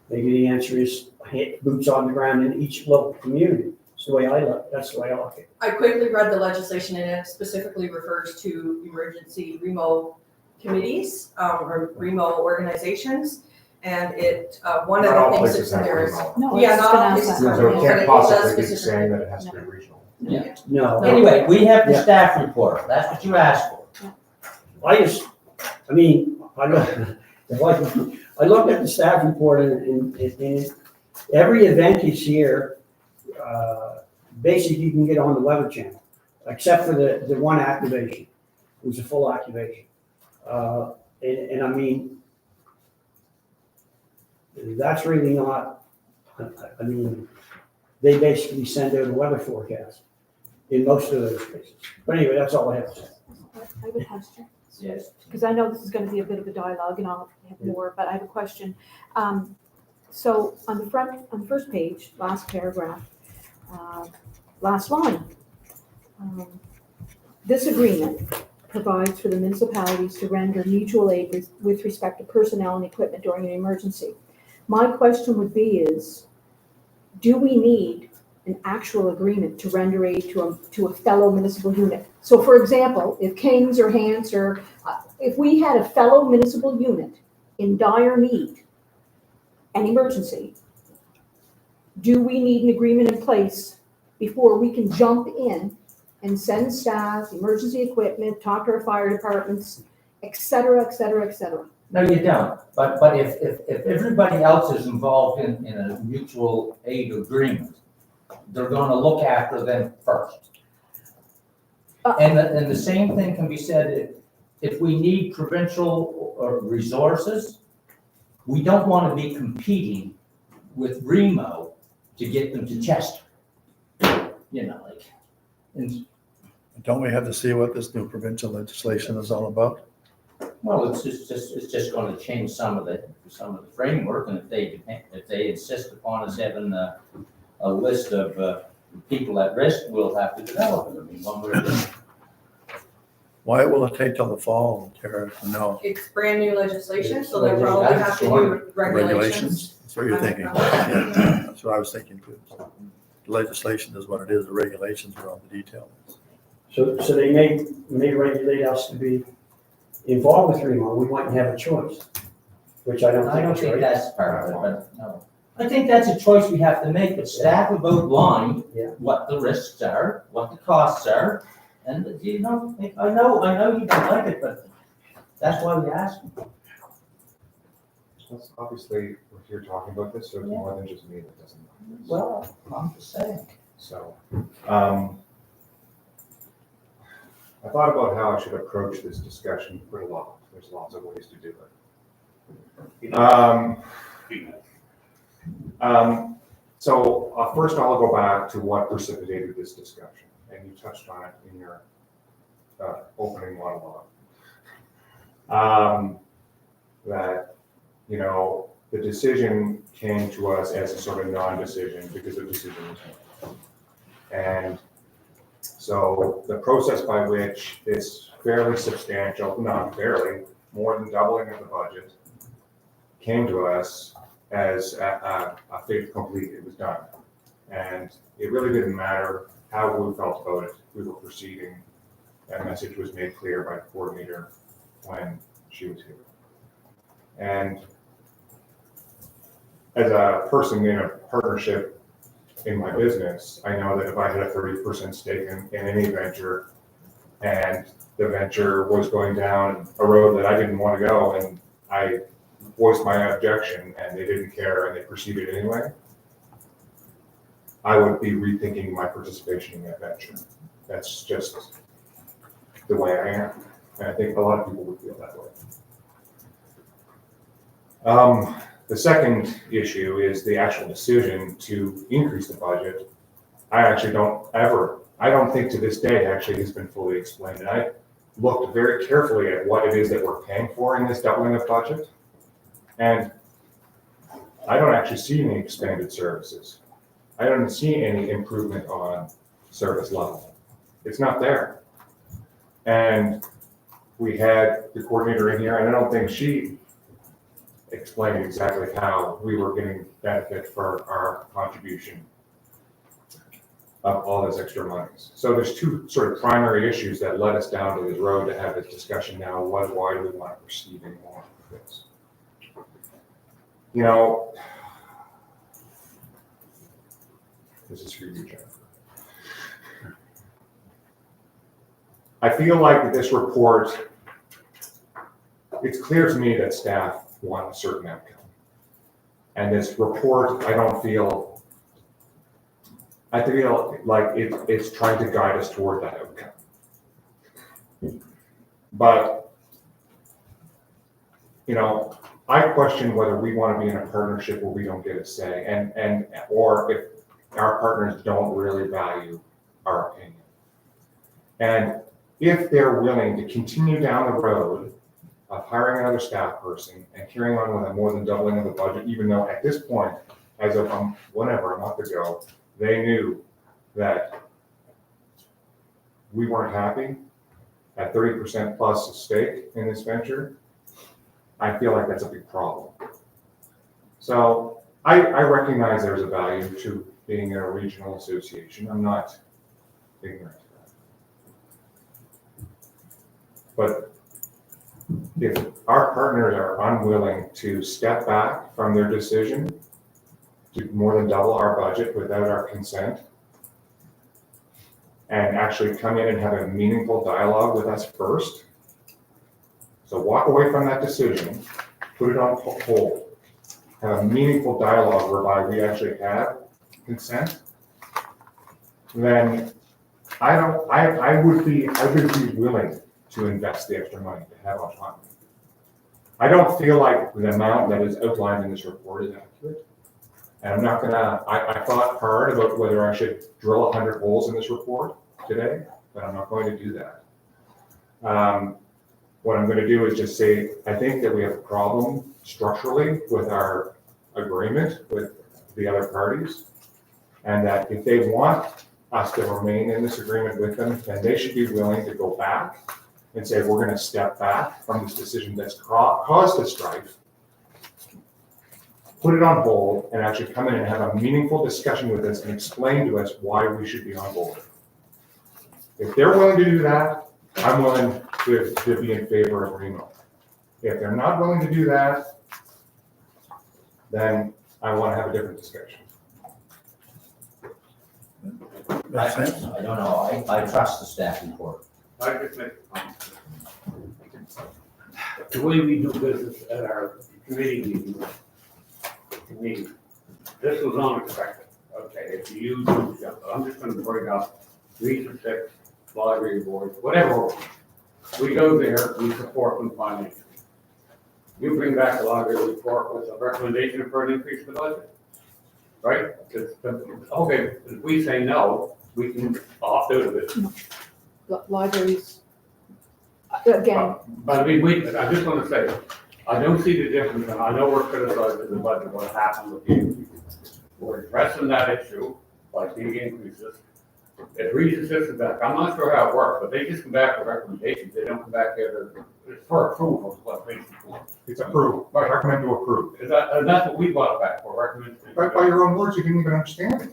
Maybe the answer is hit boots on the ground in each local community. That's the way that's the way I like it. I quickly read the legislation and it specifically refers to emergency remo committees, or remo organizations. And it, one of Not all the things places that's in have there is. remote. No, Yeah, it's not gonna all have places that. have So remote, it but it can't does possibly be specifically. saying that it has to be regional. No. Anyway, we have the Yeah. staff report, that's what you asked for. I mean, I looked at the staff report and every event is here, basically you can get on the Weather Channel, except for the one activation. It was a full activation. And I mean, that's really not, I mean, they basically send out a weather forecast in most of those cases. But anyway, that's all I have to say. I have a question. Yes. Because I know this is gonna be a bit of a dialogue and I'll have more, but I have a question. So on the first page, last paragraph, last line. This agreement provides for the municipalities to render mutual aid with respect to personnel and equipment during an emergency. My question would be is, do we need an actual agreement to render aid to a fellow municipal unit? So for example, if Kings or Hants or, if we had a fellow municipal unit in dire need, an emergency, do we need an agreement in place before we can jump in and send staff, emergency equipment, talk to our fire departments, et cetera, et cetera, et cetera? No, you don't, but if everybody else is involved in a mutual aid agreement, they're gonna look after them first. And the same thing can be said if we need provincial resources, we don't wanna be competing with Remo to get them to Chester. You know, like, and, Don't we have to see what this new provincial legislation is all about? well, it's just gonna change some of the framework, and if they insist upon us having a list of people at risk, we'll have to develop it, I mean, one way or the other. Why will it take till the fall, Tara, to know? It's brand new legislation, so they'll probably have to do regulations. That's what you're thinking. Yeah, that's what I was thinking too. The legislation is what it is, the regulations are all the details. So they may regulate us to be involved with Remo. We mightn't have a choice, which I don't I think don't is think right. that's part of it, but no. I think that's a choice we have to make, but staff have outlined Yeah. what the risks are, what the costs are, and, you know, I know you don't like it, but that's why we ask. That's obviously, if you're talking about this, so it's more than just me that doesn't like this. Well, I'm just saying. So, I thought about how I should approach this discussion pretty long. There's lots of ways to do it. So first I'll go back to what precipitated this discussion, and you touched on it in your opening monologue. That, you know, the decision came to us as a sort of non-decision because the decision was made. And so the process by which this fairly substantial, not fairly, more than doubling of the budget came to us as a fait accompli. It was done. And it really didn't matter how we felt about it. We were proceeding. That message was made clear by the coordinator when she was here. And as a person in a partnership in my business, I know that if I had a 30% stake in any venture and the venture was going down a road that I didn't want to go and I voiced my objection and they didn't care and they proceeded anyway, I would be rethinking my participation in that venture. That's just the way I am. And I think a lot of people would feel that way. The second issue is the actual decision to increase the budget. I don't think to this day actually has been fully explained. And I looked very carefully at what it is that we're paying for in this doubling of budget. And I don't actually see any expanded services. I don't see any improvement on service level. It's not there. And we had the coordinator in here, and I don't think she explained exactly how we were getting benefit for our contribution of all those extra monies. So there's two sort of primary issues that led us down to this road to have this discussion now. One, why do we want to proceed anymore with this? You know, this is for you, Jennifer. I feel like this report, it's clear to me that staff want a certain outcome. And this report, I feel like it's trying to guide us toward that outcome. But, you know, I question whether we want to be in a partnership where we don't get a say, or if our partners don't really value our opinion. And if they're willing to continue down the road of hiring another staff person and carrying on with a more than doubling of the budget, even though at this point, as of a month ago, they knew that we weren't happy at 30% plus stake in this venture, I feel like that's a big problem. So I recognize there's a value to being in a regional association. I'm not ignorant of that. But if our partners are unwilling to step back from their decision to more than double our budget without our consent, and actually come in and have a meaningful dialogue with us first, so walk away from that decision, put it on hold, have a meaningful dialogue whereby we actually have consent, then I would be willing to invest the extra money to have autonomy. I don't feel like the amount that is outlined in this report is accurate. And I'm not gonna, I thought hard about whether I should drill 100 holes in this report today, but I'm not going to do that. What I'm going to do is just say, I think that we have a problem structurally with our agreement with the other parties, and that if they want us to remain in this agreement with them, then they should be willing to go back and say, we're going to step back from this decision that's caused the strife, put it on hold, and actually come in and have a meaningful discussion with us and explain to us why we should be on board. If they're willing to do that, I'm willing to be in favor of Remo. If they're not willing to do that, then I want to have a different discussion. Makes sense. I don't know, I trust the staff report. I just make a comment. The way we do business at our committee meetings, this was unexpected. Okay, if you use, I'm just gonna bring up Region 6, library board, whatever. We go there, we support them financially. You bring back a library report with a recommendation for an increase in the budget, right? Okay, if we say no, we can opt out of it. Libraries, again, But I mean, I just want to say, I don't see the difference, and I know we're criticizing the budget, what happened with the increases. We're addressing that issue by big increases. If Region 6 is back, I'm not sure how it works, but they just come back with recommendations, they don't come back there for approval, is what Region 4. It's approved, I recommend to approve. And that's what we brought back for, recommend. By your own words, you didn't even understand it.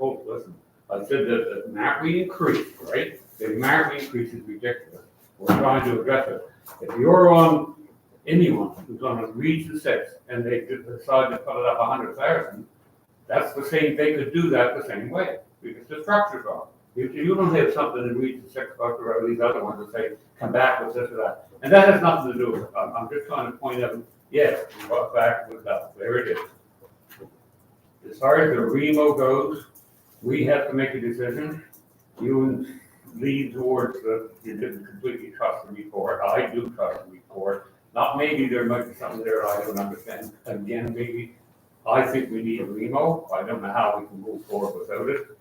Oh, listen, I said that the amount we increased, right? The amount we increased is ridiculous. We're trying to address it. If you're on, anyone who's on a Region 6 and they decide to put it up 100,000, that's the same, they could do that the same way, because the structure's wrong. You don't have something in Region 6 or these other ones that say, come back with this or that. And that has nothing to do with it. I'm just trying to point out, yes, we brought back with that, there it is. As far as the Remo goes, we have to make a decision. You lead towards you didn't completely trust the report. I do trust the report. Not maybe there might be something there I don't understand. Again, maybe I think we need a Remo. I don't know how we can move forward without it.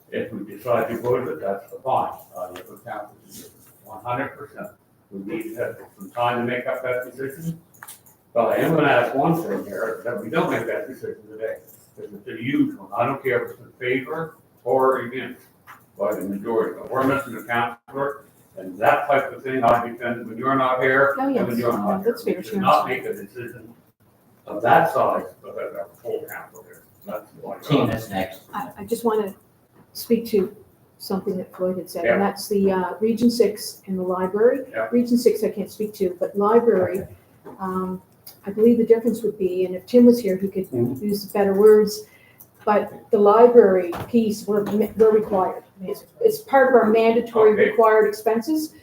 If we decide to go with it, that's fine. If we count 100%. We need to have some time to make up that decision. But I am going to ask one thing here, that we don't make that decision today. Because it's a huge one. I don't care if it's in favor or against. by the majority. But we're missing a counselor, and that type of thing I defend when you're not here, Oh, yes. and when you're not here. That's fair, We should sure. not make a decision of that size, but a full council here. That's why. Tina's next. I just want to speak to something that Floyd had said, Yeah. and that's the Region 6 and the library. Yeah. Region 6 I can't speak to, but library, I believe the difference would be, and if Tim was here, he could use better words, but the library piece, we're required. I mean, it's part of our mandatory Okay. required expenses,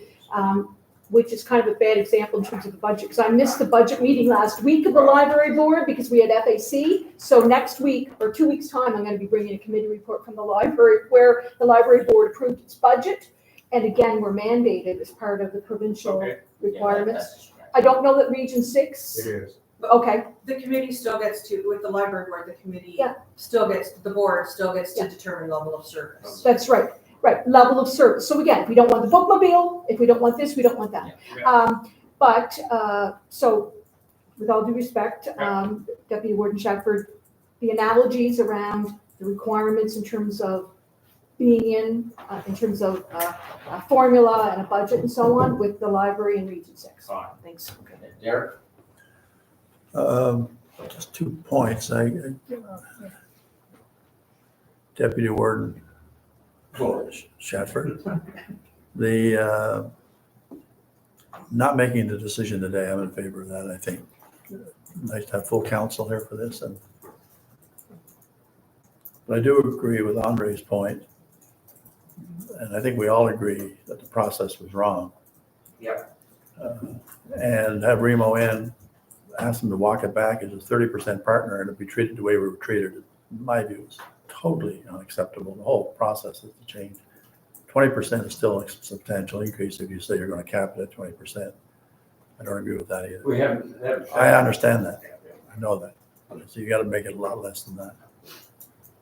which is kind of a bad example in terms of the budget, because I missed the budget meeting last week of the library board because we had FAC. So next week, or 2 weeks' time, I'm gonna be bringing a committee report from the library where the library board approved its budget. And again, we're mandated as part of the provincial Okay. requirements. I don't know that Region 6, It is. okay, The committee still gets to, with the library board, the committee Yeah. still gets, the board still gets to Yeah. determine level of service. that's right, level of service. So again, if we don't want the bookmobile, if we don't want this, we don't want that. But, so with all due respect, Deputy Warden Shepard, the analogies around the requirements in terms of being in terms of a formula and a budget and so on with the library in Region 6. Fine. Thanks. Okay. Derek? Just 2 points. Deputy Warden Shatford, the not making the decision today, I'm in favor of that. I think nice to have full council here for this. But I do agree with Andre's point, and I think we all agree that the process was wrong. Yep. And have Remo in, ask them to walk it back as a 30% partner and to be treated the way we were treated, in my view, is totally unacceptable. The whole process has to change. 20% is still a substantial increase if you say you're going to cap it at 20%. I don't agree with that either. We haven't. I understand that. I know that. So you got to make it a lot less than that.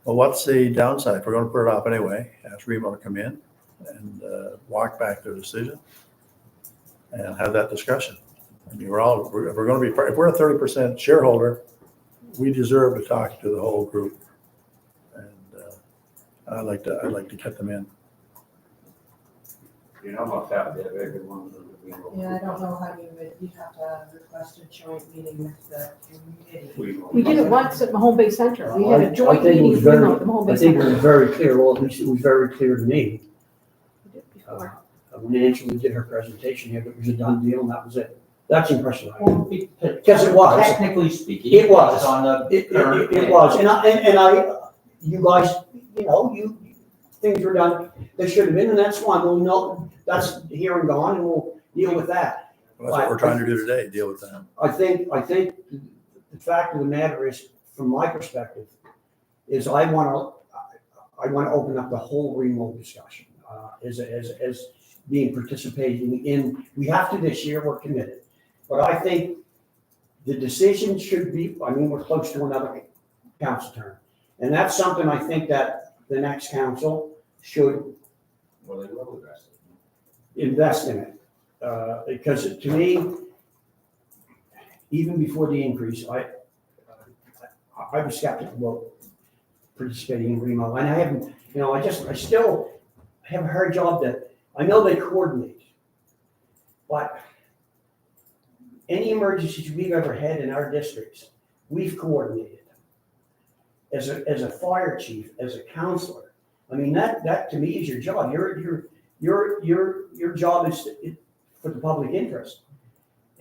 Well, what's the downside? If we're going to put it off anyway, ask Remo to come in and walk back their decision and have that discussion. I mean, if we're going to be, if we're a 30% shareholder, we deserve to talk to the whole group. And I'd like to get them in. You know what's happened to everyone. Yeah, I don't know how you'd have to request a joint meeting with the committee. We did it once at Mahone Bay Center. We had I a joint think it meeting was with very- Remo at the Mahone Bay I think it Center. was very clear, well, at least it was very clear to me. We did it before. When Angela did her presentation here, it was a done deal and that was it. That's the impression I had. Well, Because it was. Technically speaking. It was. On the It current plan. was, and I, you guys, things were done, they should have been, and that's fine, we'll know, that's here and gone, and we'll deal with that. That's what we're trying to do today, deal with that. I think the fact of the matter is, from my perspective, is I wanna open up the whole remote discussion, as being participating in, we have to this year, we're committed. But I think the decision should be, we're close to another council term. And that's something I think that the next council should Well, they will address it. invest in it. Because to me, even before the increase, I was skeptical about participating in Remo. And I haven't, I still have a hard job I know they coordinate. But any emergencies we've ever had in our districts, we've coordinated. As a fire chief, as a counselor, that to me is your job. Your job is for the public interest.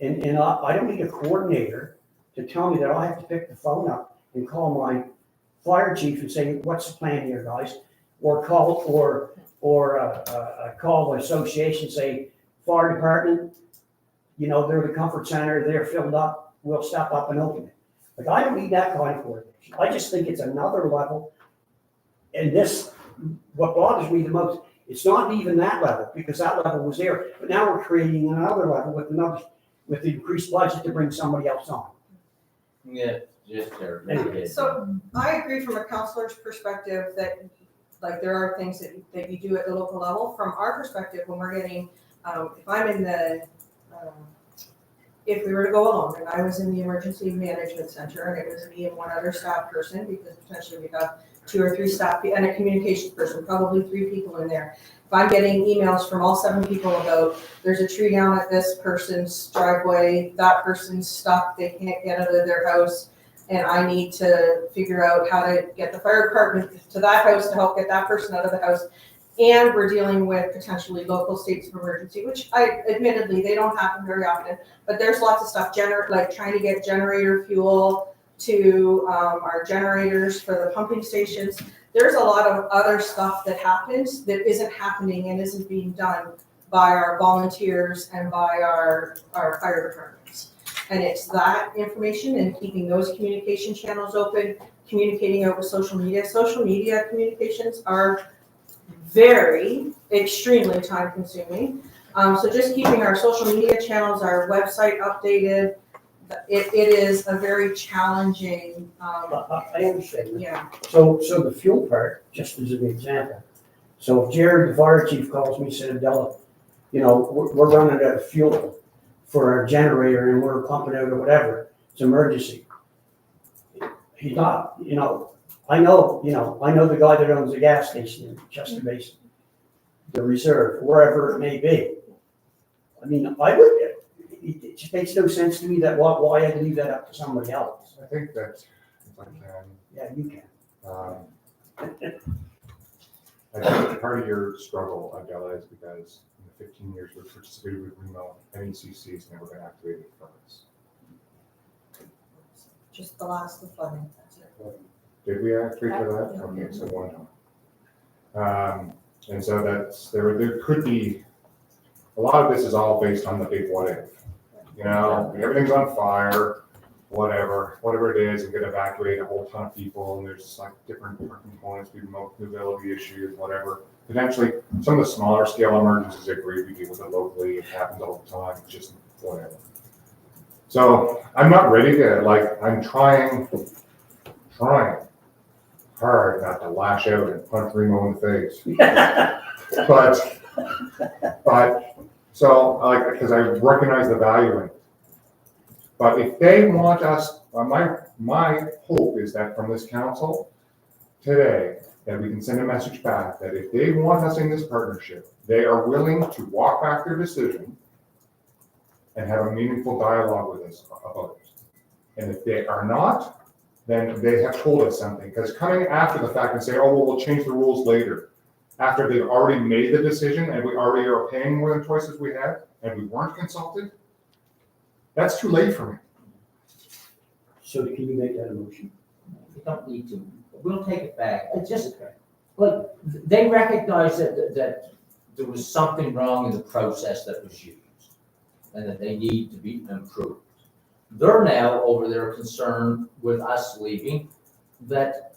And I don't need a coordinator to tell me that I have to pick the phone up and call my fire chief and say, what's the plan here, guys? Or call call the association, say, fire department, they're the comfort center, they're filled up, we'll step up and open it. Like, I don't need that kind of coordination. I just think it's another level. And what bothers me the most, it's not even that level, because that level was there. But now we're creating another level with the increased budget to bring somebody else on. Yeah, just there. So I agree from a counselor's perspective that, like, there are things that you do at the local level. From our perspective, when we're getting, if I'm in the, if we were to go alone and I was in the emergency management center and it was me and one other staff person, because potentially we have 2 or 3 staff, and a communications person, probably 3 people in there. If I'm getting emails from all 7 people about, there's a tree down at this person's driveway, that person's stuck, they can't get out of their house, and I need to figure out how to get the fire department to that house to help get that person out of the house. And we're dealing with potentially local states of emergency, which admittedly, they don't happen very often, but there's lots of stuff, like trying to get generator fuel to our generators for the pumping stations. There's a lot of other stuff that happens that isn't happening and isn't being done by our volunteers and by our fire departments. And it's that information and keeping those communication channels open, communicating over social media. Social media communications are very, extremely time consuming. So just keeping our social media channels, our website updated, it is a very challenging, I understand. yeah. So the fuel part, just as an example. So if Jared, the fire chief, calls me, said, Adela, we're running out of fuel for our generator and we're pumping out or whatever, it's emergency. He's not, I know the guy that owns the gas station in Chester Basin, the reserve, wherever it may be. I mean, it just makes no sense to me that why I leave that up to somebody else. I think that, if I can, Yeah, you can. I think part of your struggle, Adela, is because in the 15 years we've participated with Remo, NECC's never been activated for us. Just the last of flooding, that's it. Did we activate for that? Okay, so one time. And so there could be, a lot of this is all based on the big what if. Everything's on fire, whatever it is, and could evacuate a whole ton of people, and there's like different components, mobility issues, whatever. Potentially, some of the smaller scale emergencies, I agree, we deal with it locally, it happens all the time, it's just whatever. So I'm not ready to, I'm trying hard not to lash out and punch Remo in the face. Because I recognize the value in it. But if they want us, my hope is that from this council today, that we can send a message back that if they want us in this partnership, they are willing to walk back their decision and have a meaningful dialogue with us about it. And if they are not, then they have told us something. Because coming after the fact and say, oh, well, we'll change the rules later, after they've already made the decision and we already are paying more than twice as we had, and we weren't consulted, that's too late for me. So can you make that a motion? You don't need to. We'll take it back. But they recognize that there was something wrong in the process that was used and that they need to be improved. They're now over their concern with us leaving, that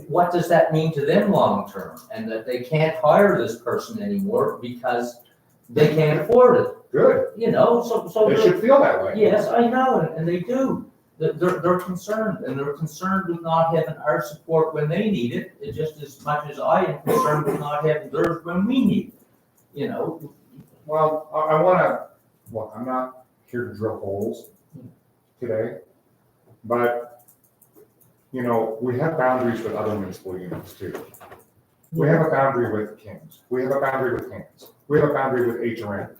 what does that mean to them long term? And that they can't hire this person anymore because they can't afford it. Good. So They should feel that way. Yes, I know, and they do. They're concerned, and they're concerned with not having our support when they need it, just as much as I am concerned with not having theirs when we need it, Well, I'm not here to drill holes today, but, we have boundaries with other municipal units too. We have a boundary with Kings. We have a boundary with Hands. We have a boundary with HRN,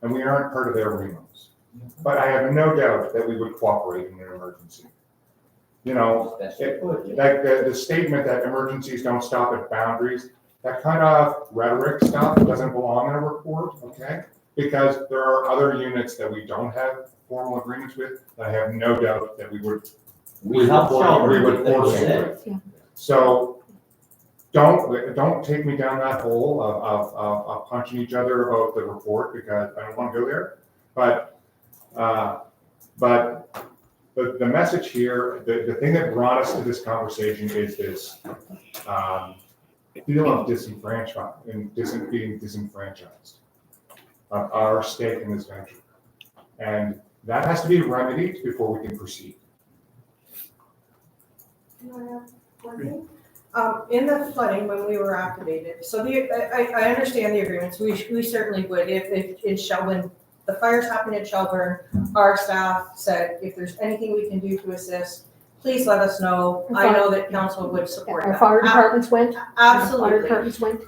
and we aren't part of their remos. But I have no doubt that we would cooperate in an emergency. Like the statement that emergencies don't stop at boundaries, that kind of rhetoric stuff doesn't belong in a report, okay? Because there are other units that we don't have formal agreements with, that I have no doubt that we would force it. Yeah. So don't take me down that hole of punching each other about the report, because I don't want to go there. But the message here, the thing that brought us to this conversation is this feeling of disenfranchised and being disenfranchised of our stake in this venture. And that has to be remedied before we can proceed. In the flooding, when we were activated, so I understand the agreements, we certainly would, if in Shelburne, the fires happened in Shelburne, our staff said, if there's anything we can do to assist, please let us know. I know that council would support Our that. fire departments went. Fire Absolutely. departments went.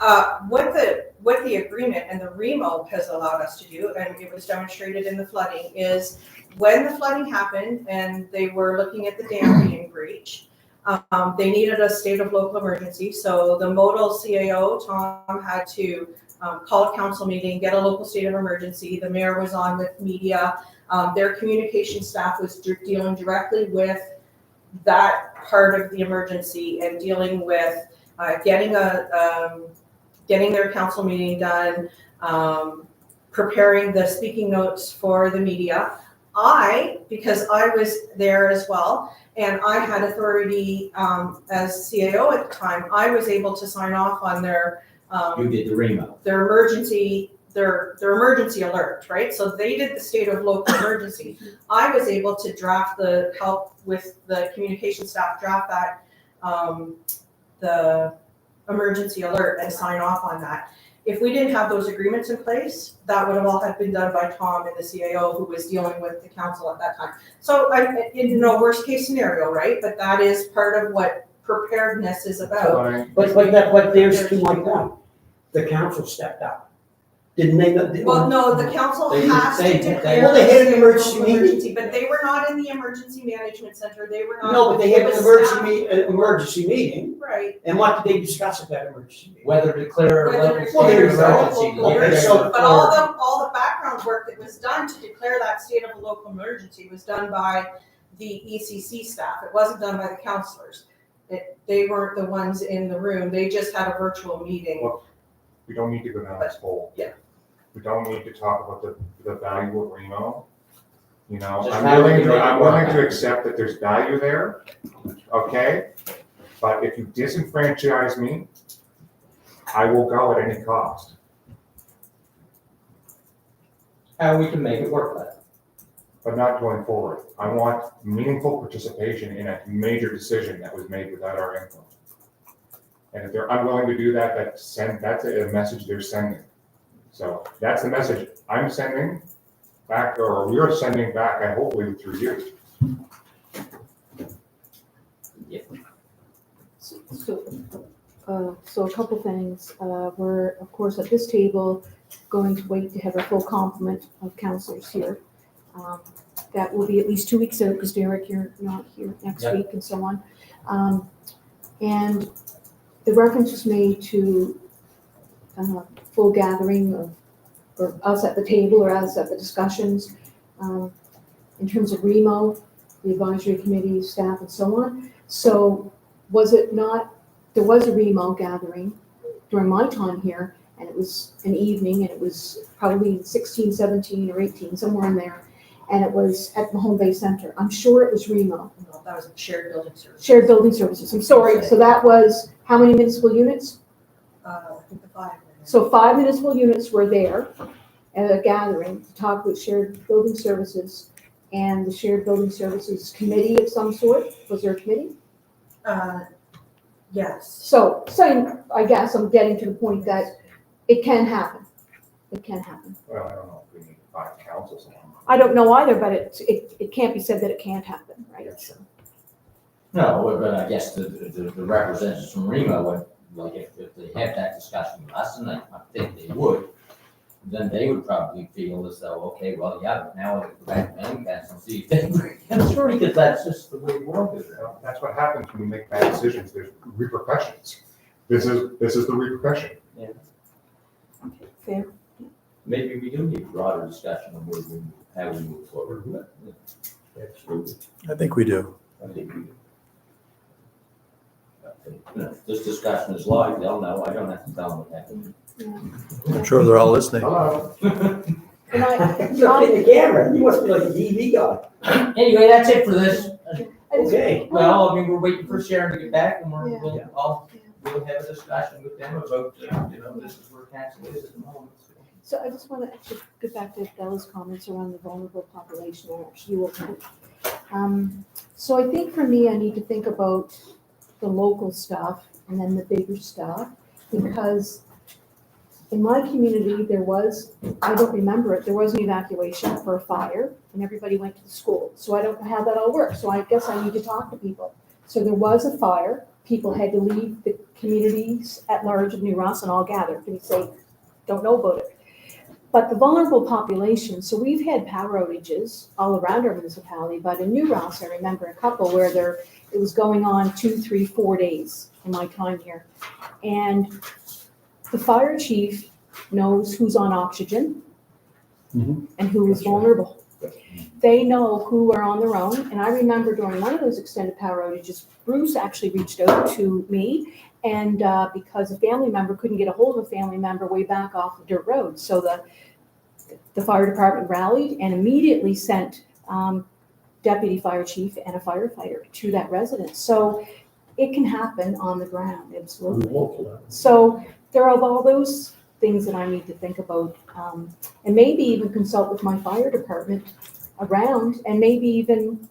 What the agreement and the REMO has allowed us to do, and it was demonstrated in the flooding, is when the flooding happened and they were looking at the dam being breached, they needed a state of local emergency. So the modal CAO, Tom, had to call a council meeting, get a local state of emergency. The mayor was on with media. Their communication staff was dealing directly with that part of the emergency and dealing with getting their council meeting done, preparing the speaking notes for the media. Because I was there as well, and I had authority as CAO at the time, I was able to sign off on their You did the REMO. their emergency alert, right? So they did the state of local emergency. I was able to help with the communication staff, draft that, the emergency alert and sign off on that. If we didn't have those agreements in place, that would have all had been done by Tom and the CAO who was dealing with the council at that time. So worst case scenario, right? But that is part of what preparedness is about. But there's to my point. The council stepped up. Didn't they? Well, no, the council has to declare. Well, they had an a emergency local meeting. But they were not in the emergency management center. They were not. No, but they had it an was staff. emergency meeting. Right. And what did they discuss at that emergency meeting? Whether to declare a Whether local to state Well, there of you go. emergency. Okay, so- But all the background work that was done to declare that state of a local emergency was done by the ECC staff. It wasn't done by the councilors. They weren't the ones in the room. They just had a virtual meeting. Well, we don't need to go down this hole. Yeah. We don't need to talk about the value of Reno. You know, Just I'm how we willing can to, make it I'm work. willing to accept that there's value there, okay? But if you disenfranchise me, I will go at any cost. How we can make it work better. But not going forward. I want meaningful participation in a major decision that was made without our input. And if they're unwilling to do that, that's a message they're sending. So that's the message I'm sending back, or we're sending back, and hopefully through you. So a couple things. We're, of course, at this table, going to wait to have a full complement of councillors here. That will be at least 2 weeks out, because Derek, you're not here next Yep. week and so on. And the reference was made to full gathering of, or us at the table or us at the discussions, in terms of REMO, the advisory committee, staff, and so on. So was it not, there was a REMO gathering during my time here, and it was an evening, and it was probably 16, 17, or 18, somewhere in there. And it was at the Home Bay Center. I'm sure it was REMO. No, that was shared building service. Shared Building Services, I'm sorry. So that was, how many municipal units? I think the 5. So 5 municipal units were there at a gathering to talk with shared building services, and the shared building services committee of some sort. Was there a committee? Yes. So I guess I'm getting to the point that it can happen. It can happen. Well, I don't know if we need 5 councils on. I don't know either, but it can't be said that it can't happen, right? So. No, but I guess the representatives from Remo would, like, if they had that discussion with us, and I think they would, then they would probably feel as though, okay, well, yeah, but now we'll go back to MCAS and see if they bring it through, because that's just the way the world is. Well, that's what happens when we make bad decisions. There's repercussions. This is the repercussion. Fair. Maybe we do need a broader discussion on how we move forward, but, absolutely, I think we do. I think we do. If this discussion is live, they'll know, I don't have to tell them what happened. I'm sure they're all listening. Hello. And You're in the camera. You must be like a TV guy. Anyway, that's it for this. Okay. Well, I mean, we're waiting for Sharon to get back, and Yeah. we'll have a discussion with them about, this is where council is at the moment. So I just want to actually get back to Bella's comments around the vulnerable population, or actually you opened it. So I think for me, I need to think about the local stuff and then the bigger stuff, because in my community, there was, I don't remember it, there was an evacuation for a fire and everybody went to the school. So I don't know how that all works. So I guess I need to talk to people. So there was a fire. People had to leave the communities at large of New Ross and all gathered to be safe. Don't know about it. But the vulnerable population, so we've had power outages all around our municipality, but in New Ross, I remember a couple where it was going on 2, 3, 4 days in my time here. And the fire chief knows who's on oxygen Mhm. and who is That's right. vulnerable. They know who are on their own. And I remember during one of those extended power outages, Bruce actually reached out to me. And because a family member couldn't get a hold of a family member way back off the dirt road. So the fire department rallied and immediately sent deputy fire chief and a firefighter to that residence. So it can happen on the ground, absolutely. So there are all those things that I need to think about, and maybe even consult with my fire department around, and maybe even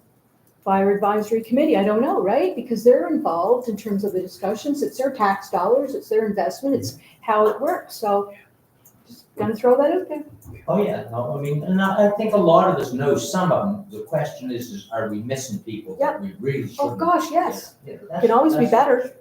fire advisory committee, I don't know, right? Because they're involved in terms of the discussions, it's their tax dollars, it's their investment, it's how it works, so just gonna throw that out there. Oh, yeah, no, I mean, and I think a lot of us know some of them. The question is are we missing people that we really shouldn't? Oh, gosh, yes, Yeah, can always be that's- better.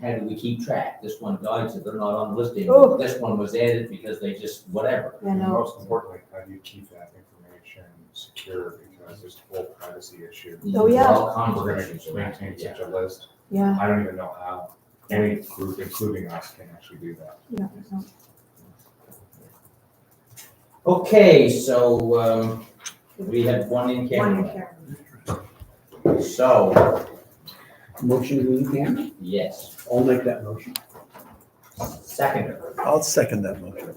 How do we keep track? This one died, so they're not on the list Oh. anymore. This one was added because they just, whatever. You And know, most importantly, how do you keep that information secure, because there's the whole privacy issue. Oh, yeah. All We're conversations gonna around maintain it, yeah. such a list. yeah, I don't even know how any group, including us, can actually do that. yeah. No. Okay, so, we have one in camera. So, Motion to move in? yes, I'll make that motion. second. I'll second that motion.